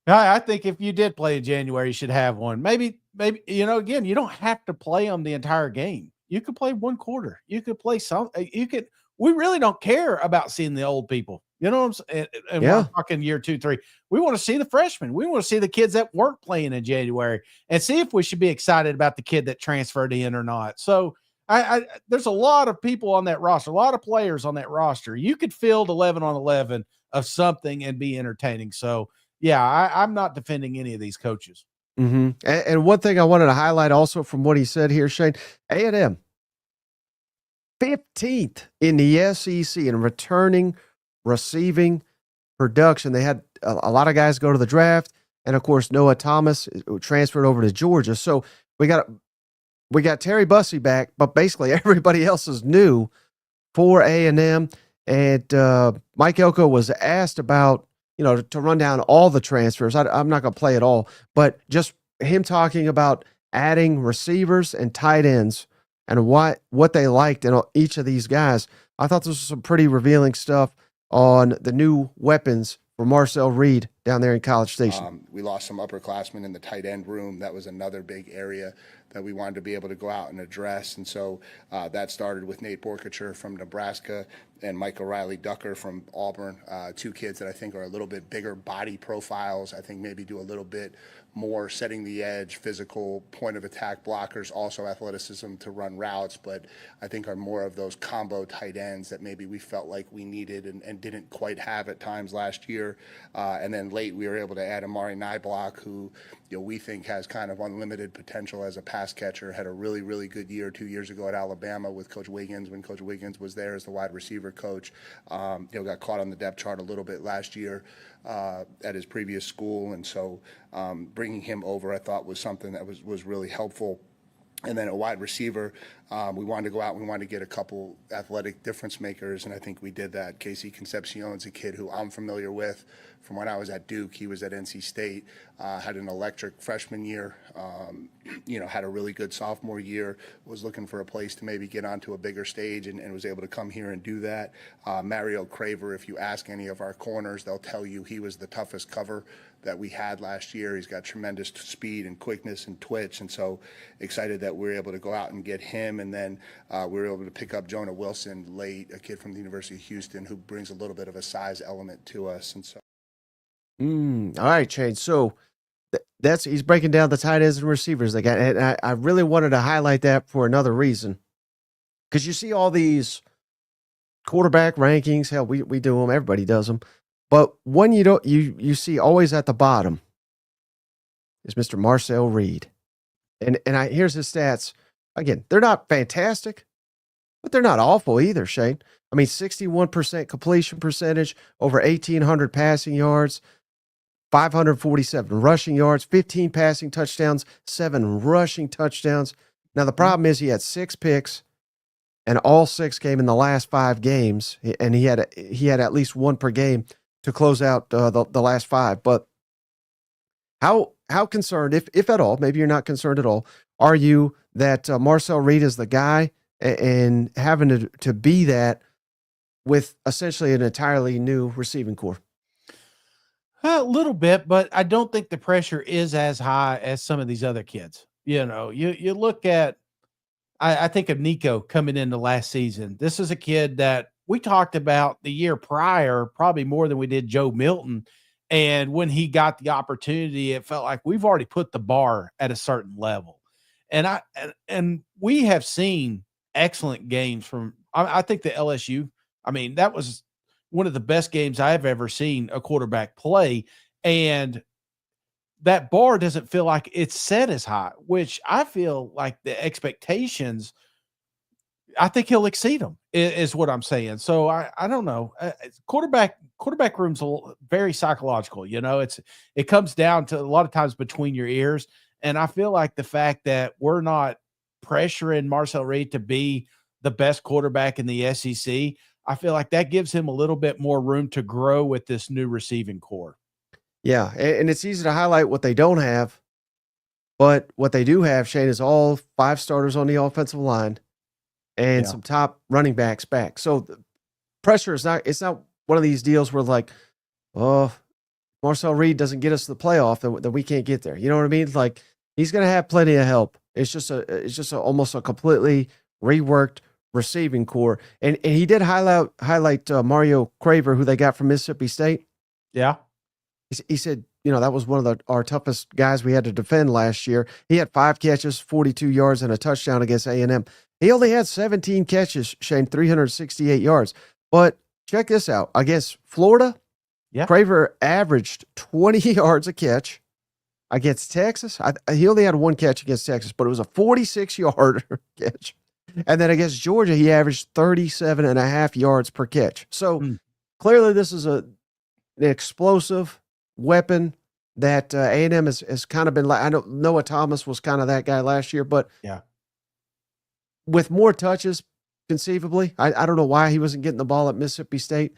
I think if you did play in January, you should have one. Maybe, again, you don't have to play them the entire game. You could play one quarter. You could play we really don't care about seeing the old people. You know what I'm saying? And we're talking year 2, 3. We want to see the freshmen. We want to see the kids that weren't playing in January and see if we should be excited about the kid that transferred in or not. So there's a lot of people on that roster, a lot of players on that roster. You could field 11 on 11 of something and be entertaining. So, yeah, I'm not defending any of these coaches. Mm-hmm. And one thing I wanted to highlight also from what he said here, Shane, A&M, 15th in the SEC in returning receiving production. They had a lot of guys go to the draft, and of course Noah Thomas transferred over to Georgia. So we got Terry Bussey back, but basically everybody else is new for A&M. And Mike Elko was asked about, to run down all the transfers. I'm not going to play it all, but just him talking about adding receivers and tight ends and what they liked in each of these guys. I thought this was some pretty revealing stuff on the new weapons for Marcel Reed down there in College Station. We lost some upperclassmen in the tight end room. That was another big area that we wanted to be able to go out and address. And so that started with Nate Borkacher from Nebraska and Michael Riley Ducker from Auburn, two kids that I think are a little bit bigger body profiles. I think maybe do a little bit more setting the edge, physical point of attack blockers, also athleticism to run routes, but I think are more of those combo tight ends that maybe we felt like we needed and didn't quite have at times last year. And then late we were able to add Amari Nyblock, who we think has kind of unlimited potential as a pass catcher, had a really, really good year 2 years ago at Alabama with Coach Wiggins when Coach Wiggins was there as the wide receiver coach. Got caught on the depth chart a little bit last year at his previous school, and so bringing him over I thought was something that was really helpful. And then a wide receiver, we wanted to go out and we wanted to get a couple athletic difference makers, and I think we did that. Casey Concepcion's a kid who I'm familiar with from when I was at Duke. He was at NC State, had an electric freshman year, had a really good sophomore year, was looking for a place to maybe get onto a bigger stage and was able to come here and do that. Mario Craver, if you ask any of our corners, they'll tell you he was the toughest cover that we had last year. He's got tremendous speed and quickness and twitch, and so excited that we were able to go out and get him. And then we were able to pick up Jonah Wilson late, a kid from the University of Houston who brings a little bit of a size element to us. And so, all right, Shane. So he's breaking down the tight ends and receivers they got, and I really wanted to highlight that for another reason, because you see all these quarterback rankings. Hell, we do them. Everybody does them. But one you see always at the bottom is Mr. Marcel Reed. And here's his stats. Again, they're not fantastic, but they're not awful either, Shane. I mean, 61% completion percentage, over 1,800 passing yards, 547 rushing yards, 15 passing touchdowns, 7 rushing touchdowns. Now, the problem is he had 6 picks, and all 6 came in the last 5 games, and he had at least 1 per game to close out the last 5. But how concerned, if at all, maybe you're not concerned at all, are you that Marcel Reed is the guy and having to be that with essentially an entirely new receiving corps? A little bit, but I don't think the pressure is as high as some of these other kids. You look at, I think of Nico coming into last season. This is a kid that we talked about the year prior, probably more than we did Joe Milton. And when he got the opportunity, it felt like we've already put the bar at a certain level. And we have seen excellent games from, I think the LSU, that was one of the best games I've ever seen a quarterback play. And that bar doesn't feel like it's set as high, which I feel like the expectations, I think he'll exceed them is what I'm saying. So I don't know. Quarterback room's very psychological. It comes down to a lot of times between your ears. And I feel like the fact that we're not pressuring Marcel Reed to be the best quarterback in the SEC, I feel like that gives him a little bit more room to grow with this new receiving core. Yeah, and it's easy to highlight what they don't have, but what they do have, Shane, is all 5 starters on the offensive line and some top running backs back. So the pressure is not one of these deals where like, oh, Marcel Reed doesn't get us to the playoff, then we can't get there. You know what I mean? Like, he's going to have plenty of help. It's just almost a completely reworked receiving core. And he did highlight Mario Craver, who they got from Mississippi State. Yeah. He said, that was one of our toughest guys we had to defend last year. He had 5 catches, 42 yards, and a touchdown against A&M. He only had 17 catches, Shane, 368 yards. But check this out. Against Florida, Craver averaged 20 yards a catch. Against Texas, he only had 1 catch against Texas, but it was a 46-yard catch. And then against Georgia, he averaged 37.5 yards per catch. So clearly this is an explosive weapon that A&M has kind of been like. I know Noah Thomas was kind of that guy last year, but with more touches, conceivably, I don't know why he wasn't getting the ball at Mississippi State,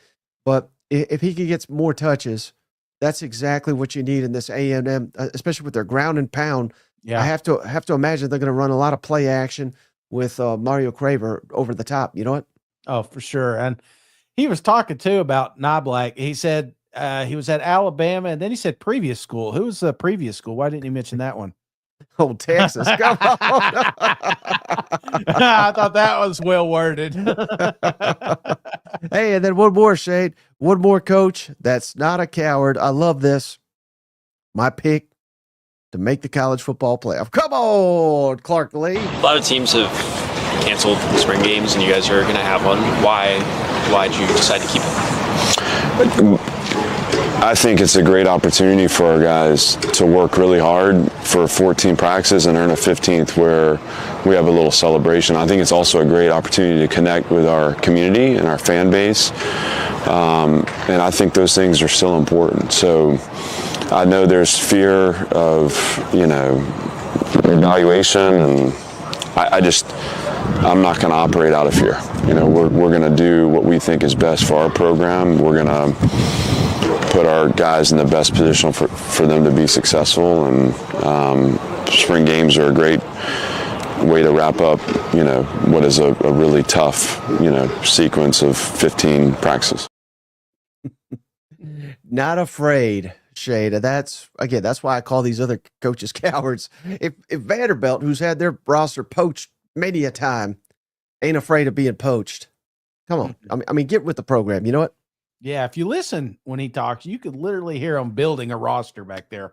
but if he could get more touches, that's exactly what you need in this A&M, especially with their ground and pound. Yeah, I have to imagine they're going to run a lot of play action with Mario Craver over the top. You know what? Oh, for sure. And he was talking too about Niblack. He said he was at Alabama, and then he said previous school. Who was the previous school? Why didn't he mention that one? Oh, Texas. Come on. I thought that was well worded. Hey, and then one more, Shade. One more coach that's not a coward. I love this. My pick to make the college football playoff. Come on, Clark Lee. A lot of teams have canceled spring games, and you guys are going to have one. Why did you decide to keep it? I think it's a great opportunity for our guys to work really hard for 14 practices and earn a 15th where we have a little celebration. I think it's also a great opportunity to connect with our community and our fan base. And I think those things are still important. So I know there's fear of, evaluation, and I'm not going to operate out of fear. We're going to do what we think is best for our program. We're going to put our guys in the best position for them to be successful, and spring games are a great way to wrap up, what is a really tough, sequence of 15 practices. Not afraid, Shade. That's why I call these other coaches cowards. If Vanderbilt, who's had their roster poached many a time, ain't afraid of being poached, come on. I mean, get with the program. You know what? Yeah, if you listen when he talks, you could literally hear him building a roster back there.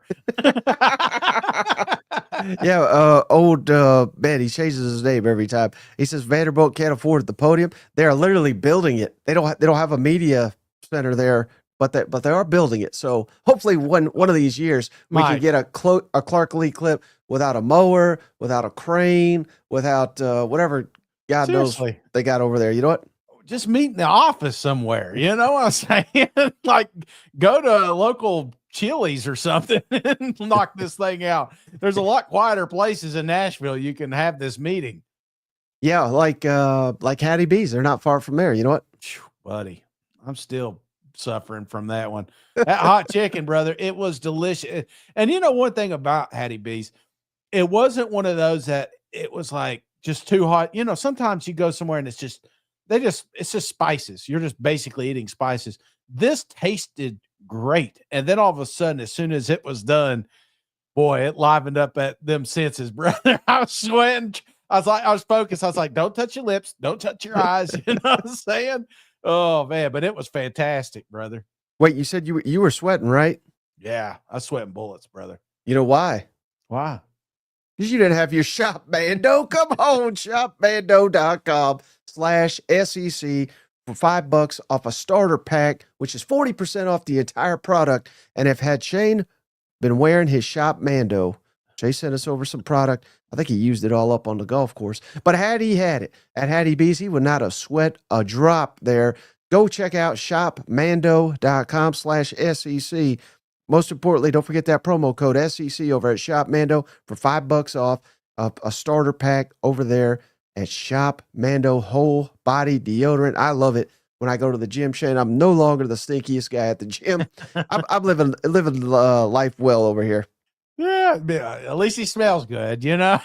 Yeah, old man, he changes his name every time. He says Vanderbilt can't afford the podium. They are literally building it. They don't have a media center there, but they are building it. So hopefully one of these years we can get a Clark Lee clip without a mower, without a crane, without whatever God knows they got over there. You know what? Just meet in the office somewhere, you know what I'm saying? Like, go to a local Chili's or something and knock this thing out. There's a lot quieter places in Nashville you can have this meeting. Yeah, like Hattie B's. They're not far from there. You know what? Buddy, I'm still suffering from that one. That hot chicken, brother, it was delicious. And one thing about Hattie B's, it wasn't one of those that it was like just too hot. Sometimes you go somewhere and it's just spices. You're just basically eating spices. This tasted great. And then all of a sudden, as soon as it was done, boy, it livened up at them senses, brother. I was sweating. I was focused. I was like, don't touch your lips. Don't touch your eyes. You know what I'm saying? Oh man, but it was fantastic, brother. Wait, you said you were sweating, right? Yeah, I was sweating bullets, brother. You know why? Why? Because you didn't have your Shop Bando. Come on, shopbando.com/SEC for $5 off a starter pack, which is 40% off the entire product. And have had Shane been wearing his Shop Mando. Jay sent us over some product. I think he used it all up on the golf course. But had he had it at Hattie B's, he would not have sweat a drop there. Go check out shopmando.com/SEC. Most importantly, don't forget that promo code SEC over at Shop Mando for $5 off a starter pack over there at Shop Mando whole body deodorant. I love it. When I go to the gym, Shane, I'm no longer the stinkiest guy at the gym. I'm living life well over here. Yeah, at least he smells good, you know.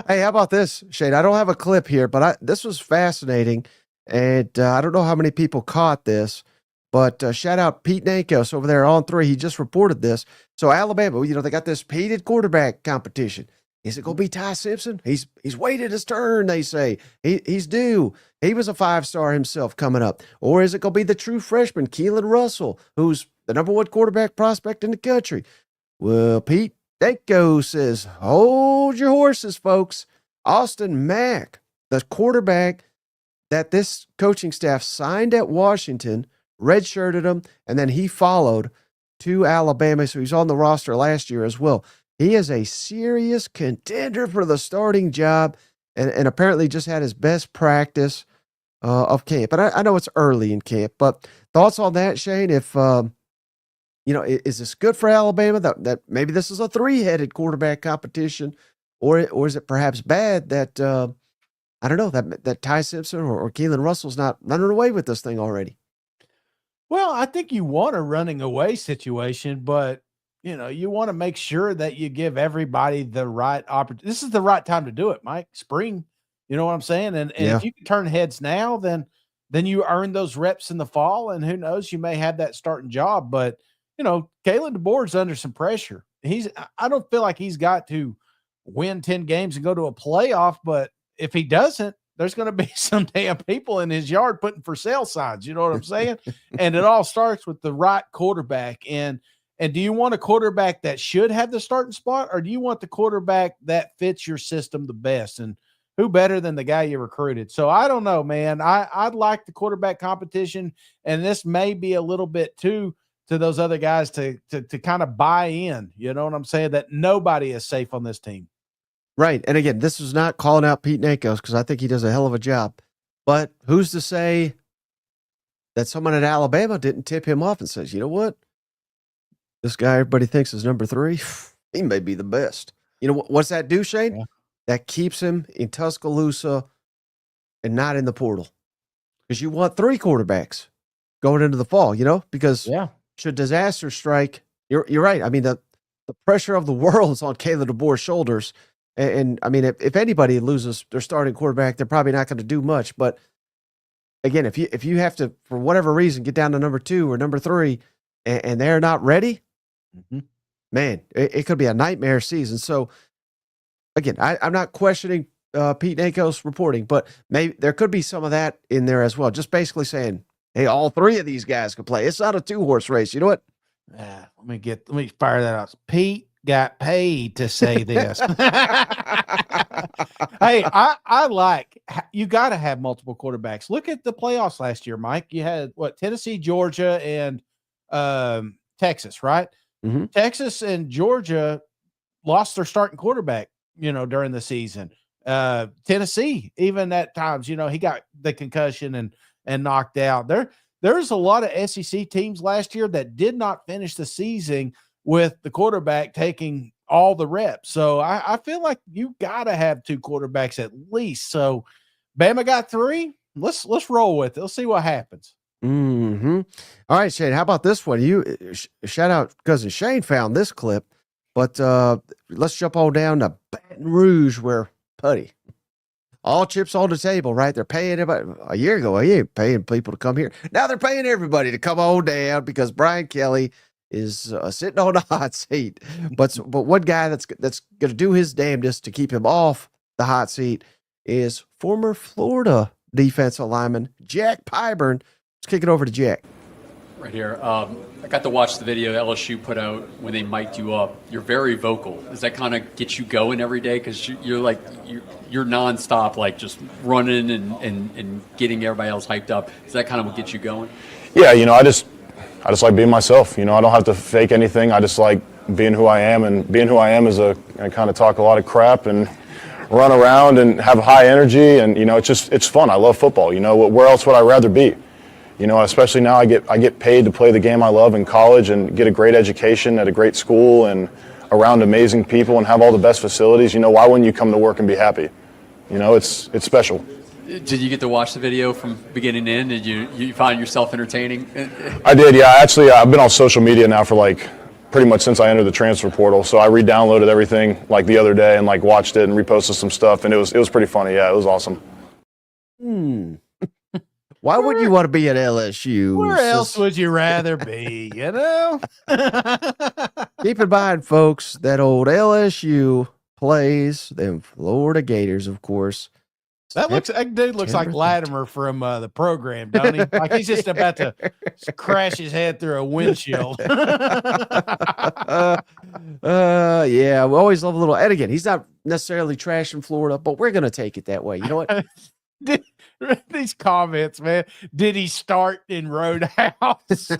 Hey, how about this, Shane? I don't have a clip here, but this was fascinating, and I don't know how many people caught this, but shout out Pete Nankos over there on 3. He just reported this. So Alabama, they got this heated quarterback competition. Is it going to be Ty Simpson? He's waited his turn, they say. He's due. He was a 5-star himself coming up. Or is it going to be the true freshman, Keelan Russell, who's the number 1 quarterback prospect in the country? Well, Pete Danko says, hold your horses, folks. Austin Mack, the quarterback that this coaching staff signed at Washington, redshirted him, and then he followed to Alabama. So he's on the roster last year as well. He is a serious contender for the starting job and apparently just had his best practice of camp. And I know it's early in camp, but thoughts on that, Shane? If, is this good for Alabama that maybe this is a 3-headed quarterback competition, or is it perhaps bad that, I don't know, that Ty Simpson or Keelan Russell's not running away with this thing already? Well, I think you want a running away situation, but you want to make sure that you give everybody the right opportunity. This is the right time to do it, Mike. Spring, you know what I'm saying? And if you can turn heads now, then you earn those reps in the fall, and who knows, you may have that starting job. But, Kalen DeBoer's under some pressure. I don't feel like he's got to win 10 games and go to a playoff, but if he doesn't, there's going to be some damn people in his yard putting for sale signs. You know what I'm saying? And it all starts with the right quarterback. And do you want a quarterback that should have the starting spot, or do you want the quarterback that fits your system the best? And who better than the guy you recruited? So I don't know, man. I'd like the quarterback competition, and this may be a little bit to those other guys to kind of buy in. You know what I'm saying? That nobody is safe on this team. Right. And again, this is not calling out Pete Nankos because I think he does a hell of a job. But who's to say that someone at Alabama didn't tip him off and says, you know what? This guy everybody thinks is number 3. He may be the best. You know, what's that do, Shane? Yeah. That keeps him in Tuscaloosa and not in the portal. Because you want 3 quarterbacks going into the fall, because should disaster strike, you're right. I mean, the pressure of the world is on Caleb DeBoer's shoulders. And I mean, if anybody loses their starting quarterback, they're probably not going to do much. But again, if you have to, for whatever reason, get down to number 2 or number 3 and they're not ready, man, it could be a nightmare season. So again, I'm not questioning Pete Nankos reporting, but maybe there could be some of that in there as well. Just basically saying, hey, all 3 of these guys can play. It's not a 2-horse race. You know what? Let me fire that out. Pete got paid to say this. Hey, I like, you got to have multiple quarterbacks. Look at the playoffs last year, Mike. You had Tennessee, Georgia, and Texas, right? Mm-hmm. Texas and Georgia lost their starting quarterback, during the season. Tennessee, even at times, he got the concussion and knocked out. There's a lot of SEC teams last year that did not finish the season with the quarterback taking all the reps. So I feel like you got to have 2 quarterbacks at least. So Bama got 3. Let's roll with it. Let's see what happens. Mm-hmm. All right, Shane, how about this one? You shout out cousin Shane found this clip, but let's jump on down to Baton Rouge where Putty. All chips on the table, right? They're paying a year ago. You ain't paying people to come here. Now they're paying everybody to come on down because Brian Kelly is sitting on the hot seat. But one guy that's going to do his damnedest to keep him off the hot seat is former Florida defensive lineman Jack Pyburn. Let's kick it over to Jack. Right here. I got to watch the video LSU put out when they mic'd you up. You're very vocal. Does that kind of get you going every day? Because you're nonstop, like just running and getting everybody else hyped up. Is that kind of what gets you going? Yeah, I just like being myself. You know, I don't have to fake anything. I just like being who I am, and being who I am is I kind of talk a lot of crap and run around and have high energy, and you know, it's fun. I love football. You know, where else would I rather be? You know, especially now I get paid to play the game I love in college and get a great education at a great school and around amazing people and have all the best facilities. You know, why wouldn't you come to work and be happy? You know, it's special. Did you get to watch the video from beginning to end? Did you find yourself entertaining? I did, yeah. Actually, I've been on social media now for like pretty much since I entered the transfer portal. So I re-downloaded everything like the other day and like watched it and reposted some stuff, and it was pretty funny. Yeah, it was awesome. Why would you want to be at LSU? Where else would you rather be, you know? Keep in mind, folks, that old LSU plays them Florida Gators, of course. That dude looks like Latimer from the program, don't he? Like he's just about to crash his head through a windshield. Yeah, we always love a little. And again, he's not necessarily trashing Florida, but we're gonna take it that way. You know what? These comments, man. Did he start in Roadhouse?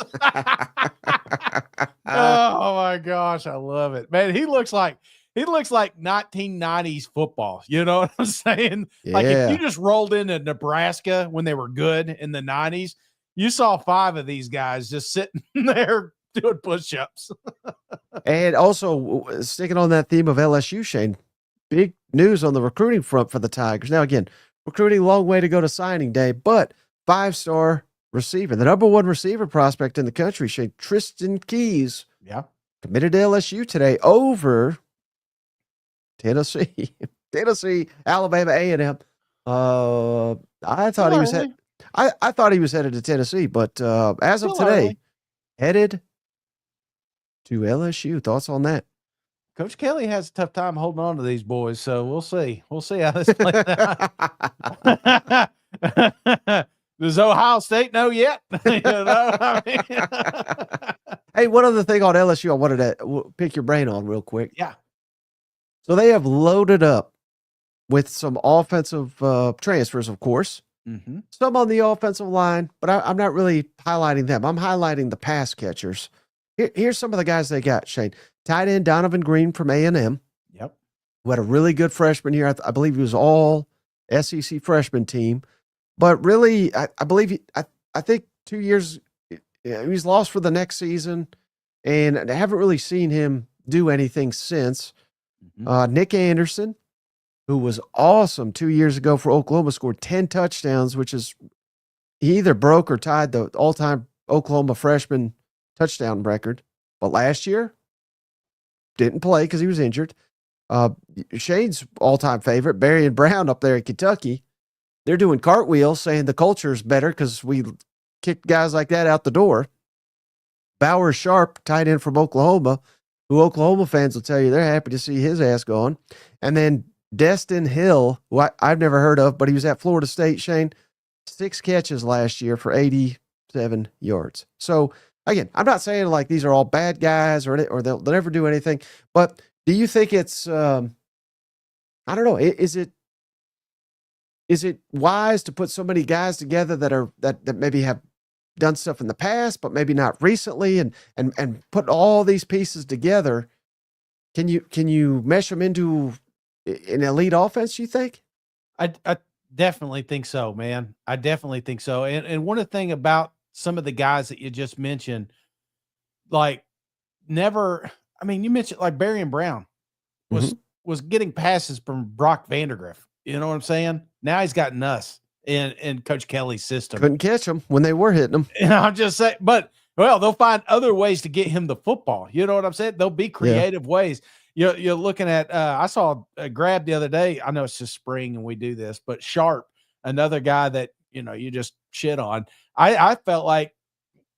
Oh my gosh, I love it, man. He looks like 1990s football. You know what I'm saying? Like if you just rolled into Nebraska when they were good in the 90s, you saw 5 of these guys just sitting there doing push-ups. And also sticking on that theme of LSU, Shane, big news on the recruiting front for the Tigers. Now, again, recruiting, long way to go to signing day, but 5-star receiver, the number 1 receiver prospect in the country, Shane, Tristan Keys, committed to LSU today over Tennessee, Alabama, A&M. I thought he was I thought he was headed to Tennessee, but as of today, headed to LSU. Thoughts on that? Coach Kelly has a tough time holding on to these boys, so we'll see. We'll see how this plays out. Does Ohio State know yet? You know, I mean, hey, one other thing on LSU I wanted to pick your brain on real quick. Yeah. So they have loaded up with some offensive transfers, of course. Mm-hmm. Some on the offensive line, but I'm not really highlighting them. I'm highlighting the pass catchers. Here's some of the guys they got, Shane. Tight end Donovan Green from A&M. Yep. Who had a really good freshman year. I believe he was all SEC freshman team. But really, I believe I think 2 years he's lost for the next season, and I haven't really seen him do anything since. Nick Anderson, who was awesome 2 years ago for Oklahoma, scored 10 touchdowns, which is he either broke or tied the all-time Oklahoma freshman touchdown record. But last year, didn't play because he was injured. Shane's all-time favorite, Barry and Brown up there in Kentucky, they're doing cartwheels saying the culture is better because we kicked guys like that out the door. Bowers Sharp, tight end from Oklahoma, who Oklahoma fans will tell you they're happy to see his ass gone. And then Destin Hill, who I've never heard of, but he was at Florida State, Shane, 6 catches last year for 87 yards. So, again, I'm not saying like these are all bad guys or they'll never do anything, but do you think it's, I don't know, is it wise to put so many guys together that maybe have done stuff in the past, but maybe not recently, and put all these pieces together? Can you mesh them into an elite offense, you think? I definitely think so, man. I definitely think so. And one of the thing about some of the guys that you just mentioned, like you mentioned like Barry and Brown was getting passes from Brock Vandegrift. You know what I'm saying? Now he's gotten us in Coach Kelly's system. Couldn't catch them when they were hitting them. And I'm just saying, but they'll find other ways to get him the football. You know what I'm saying? There'll be creative ways. You're looking at, I saw a grab the other day. I know it's just spring and we do this, but Sharp, another guy that, you just shit on. I felt like,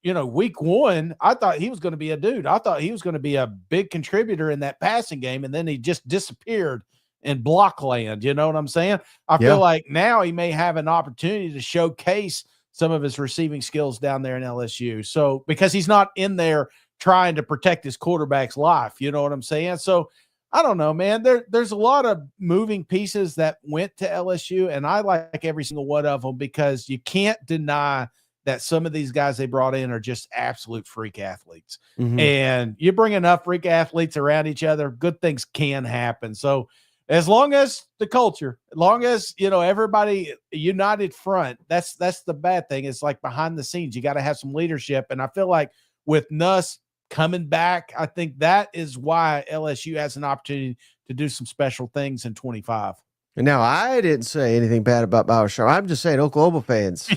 week 1, I thought he was going to be a dude. I thought he was going to be a big contributor in that passing game. And then he just disappeared in block land. You know what I'm saying? I feel like now he may have an opportunity to showcase some of his receiving skills down there in LSU. So, because he's not in there trying to protect his quarterback's life, you know what I'm saying? So I don't know, man, there's a lot of moving pieces that went to LSU, and I like every single one of them because you can't deny that some of these guys they brought in are just absolute freak athletes. Mhm. And you bring enough freak athletes around each other, good things can happen. So as long as the culture, as long as, everybody united front, that's the bad thing. It's like behind the scenes, you got to have some leadership. And I feel like with Nuss coming back, I think that is why LSU has an opportunity to do some special things in 25. Now, I didn't say anything bad about Bauer. I'm just saying Oklahoma fans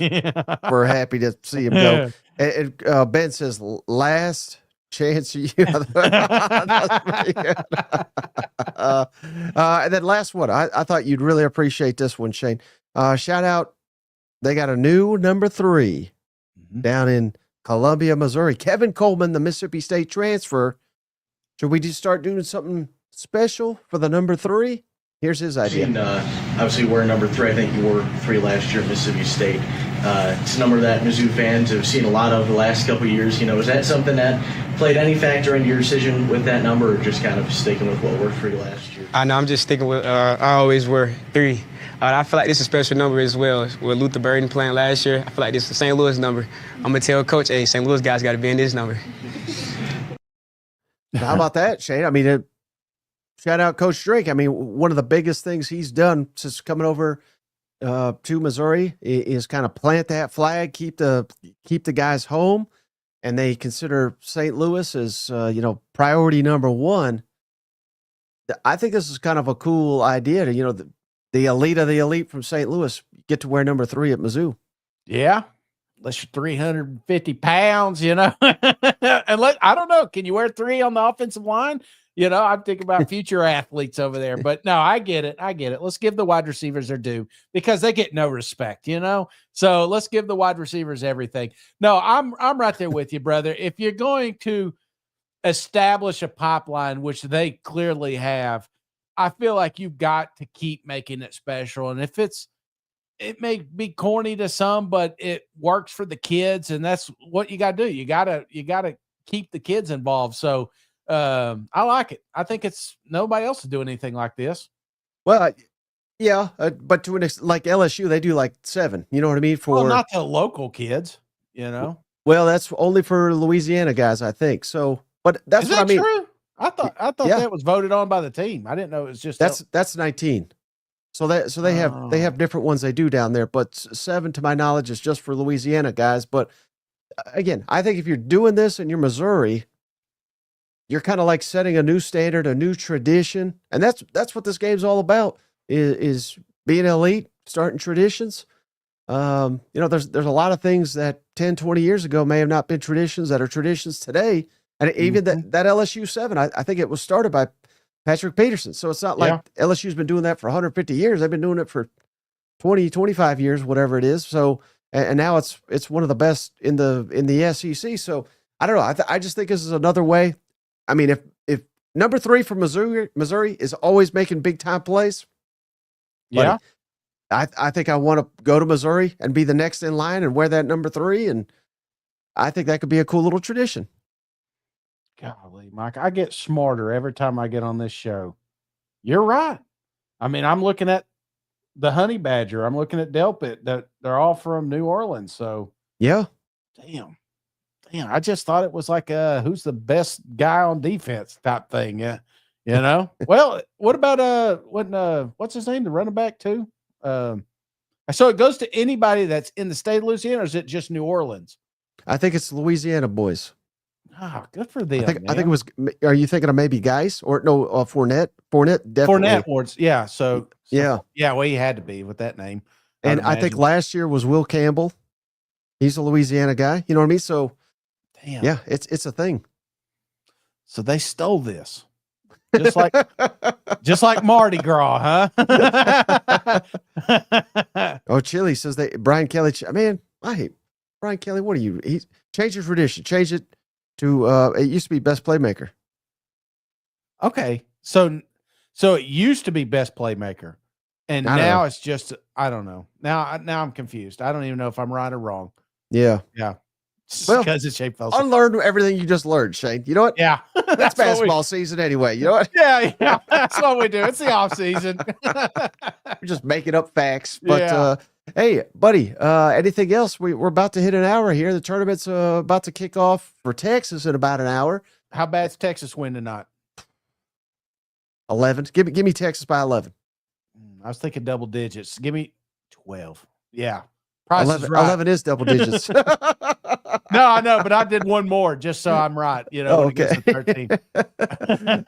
were happy to see him go. And Ben says, last chance you. That's pretty good. And then last one. I thought you'd really appreciate this one, Shane. Shout out. They got a new number 3 down in Columbia, Missouri. Kevin Coleman, the Mississippi State transfer. Should we just start doing something special for the number 3? Here's his idea. Obviously, we're number 3. I think you were 3 last year at Mississippi State. It's a number that Mizzou fans have seen a lot of the last couple of years. Is that something that played any factor into your decision with that number, or just kind of sticking with what worked for you last year? I know, I'm just sticking with, I always wear 3. I feel like this is a special number as well. With Luther Burden playing last year, I feel like this is a St. Louis number. I'm going to tell Coach, hey, St. Louis guys got to be in this number. How about that, Shane? I mean, shout out Coach Drake. I mean, one of the biggest things he's done since coming over to Missouri is kind of plant that flag, keep the guys home, and they consider St. Louis as priority number 1. I think this is kind of a cool idea to the elite of the elite from St. Louis get to wear number 3 at Mizzou. Yeah, unless you're 350 pounds, and I don't know, can you wear 3 on the offensive line? I'm thinking about future athletes over there, but no, I get it. Let's give the wide receivers their due because they get no respect, So let's give the wide receivers everything. No, I'm right there with you, brother. If you're going to establish a pipeline, which they clearly have, I feel like you've got to keep making it special. And if it may be corny to some, but it works for the kids, and that's what you got to do. You gotta keep the kids involved. So I like it. I think it's nobody else is doing anything like this. Well, yeah, but to an like LSU, they do like 7. You know what I mean? Well, not the local kids. Well, that's only for Louisiana guys, I think. So, but that's is what that I mean. True? I thought that was voted on by the team. I didn't know it was just that's 19. So they have different ones they do down there, but 7 to my knowledge is just for Louisiana guys. But again, I think if you're doing this and you're Missouri, you're kind of like setting a new standard, a new tradition. And that's what this game's all about is being elite, starting traditions. There's a lot of things that 10, 20 years ago may have not been traditions that are traditions today. And even that LSU 7, I think it was started by Patrick Peterson. So it's not like LSU's been doing that for 150 years. They've been doing it for 20, 25 years, whatever it is. So, and now it's one of the best in the SEC. So I don't know. I just think this is another way. I mean, if number 3 from Missouri is always making big time plays. Yeah. I think I want to go to Missouri and be the next in line and wear that number 3. And I think that could be a cool little tradition. Golly, Mike, I get smarter every time I get on this show. You're right. I mean, I'm looking at the Honey Badger. I'm looking at Delpit. They're all from New Orleans. So yeah. Damn. I just thought it was like who's the best guy on defense type thing. Yeah. Well, what about what's his name? The running back too? So it goes to anybody that's in the state of Louisiana, or is it just New Orleans? I think it's Louisiana boys. Oh, good for them. I think it was. Are you thinking of maybe Geis or no? Fournette. Fournette definitely. Fournette was, yeah. So yeah. Well, he had to be with that name. And I think last year was Will Campbell. He's a Louisiana guy. You know what I mean? So, damn. Yeah, it's a thing. So they stole this, just like Mardi Gras, huh? Oh, Chili says Brian Kelly. Man, I hate Brian Kelly. What are you? He changed your tradition. Change it to it used to be best playmaker. Okay, so it used to be best playmaker, and now it's just I don't know. Now I'm confused. I don't even know if I'm right or wrong. Yeah. Well, because it's shaped. Unlearn everything you just learned, Shane. You know what? Yeah, that's basketball season anyway. You know what? Yeah, that's what we do. It's the off season. We're just making up facts, but Hey, buddy, anything else? We're about to hit an hour here. The tournament's about to kick off for Texas in about an hour. How bad's Texas win tonight? 11. Give me Texas by 11. I was thinking double digits. Give me 12. Yeah. Price 11 is right. 11 is double digits. No, I know, but I did one more just so I'm right. You know, when it gets to 13.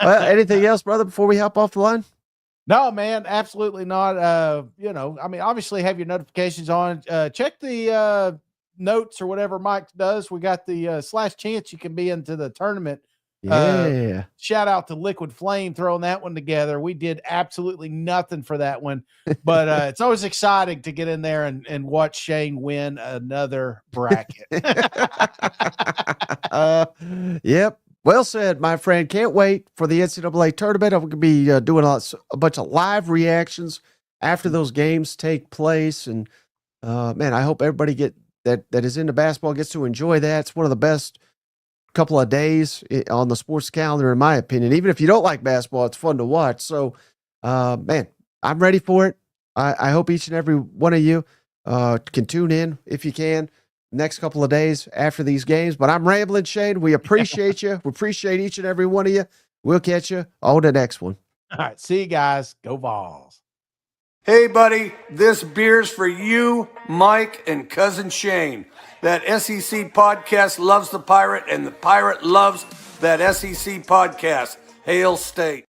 Well, anything else, brother, before we hop off the line? No, man, absolutely not. You know, I mean, obviously have your notifications on. Check the notes or whatever Mike does. We got the slash chance you can be into the tournament. Yeah. Shout out to Liquid Flame throwing that one together. We did absolutely nothing for that one, but it's always exciting to get in there and watch Shane win another bracket. Yep. Well said, my friend. Can't wait for the NCAA tournament. I'm going to be doing a bunch of live reactions after those games take place. And man, I hope everybody that is into basketball gets to enjoy that. It's one of the best couple of days on the sports calendar, in my opinion. Even if you don't like basketball, it's fun to watch. So, man, I'm ready for it. I hope each and every one of you can tune in if you can next couple of days after these games. But I'm rambling, Shane. We appreciate you. We appreciate each and every one of you. We'll catch you on the next one. All right. See you guys. Go Vols. Hey, buddy, this beer's for you, Mike, and Cousin Shane. That SEC podcast loves the Pirate, and the Pirate loves that SEC podcast. Hail State.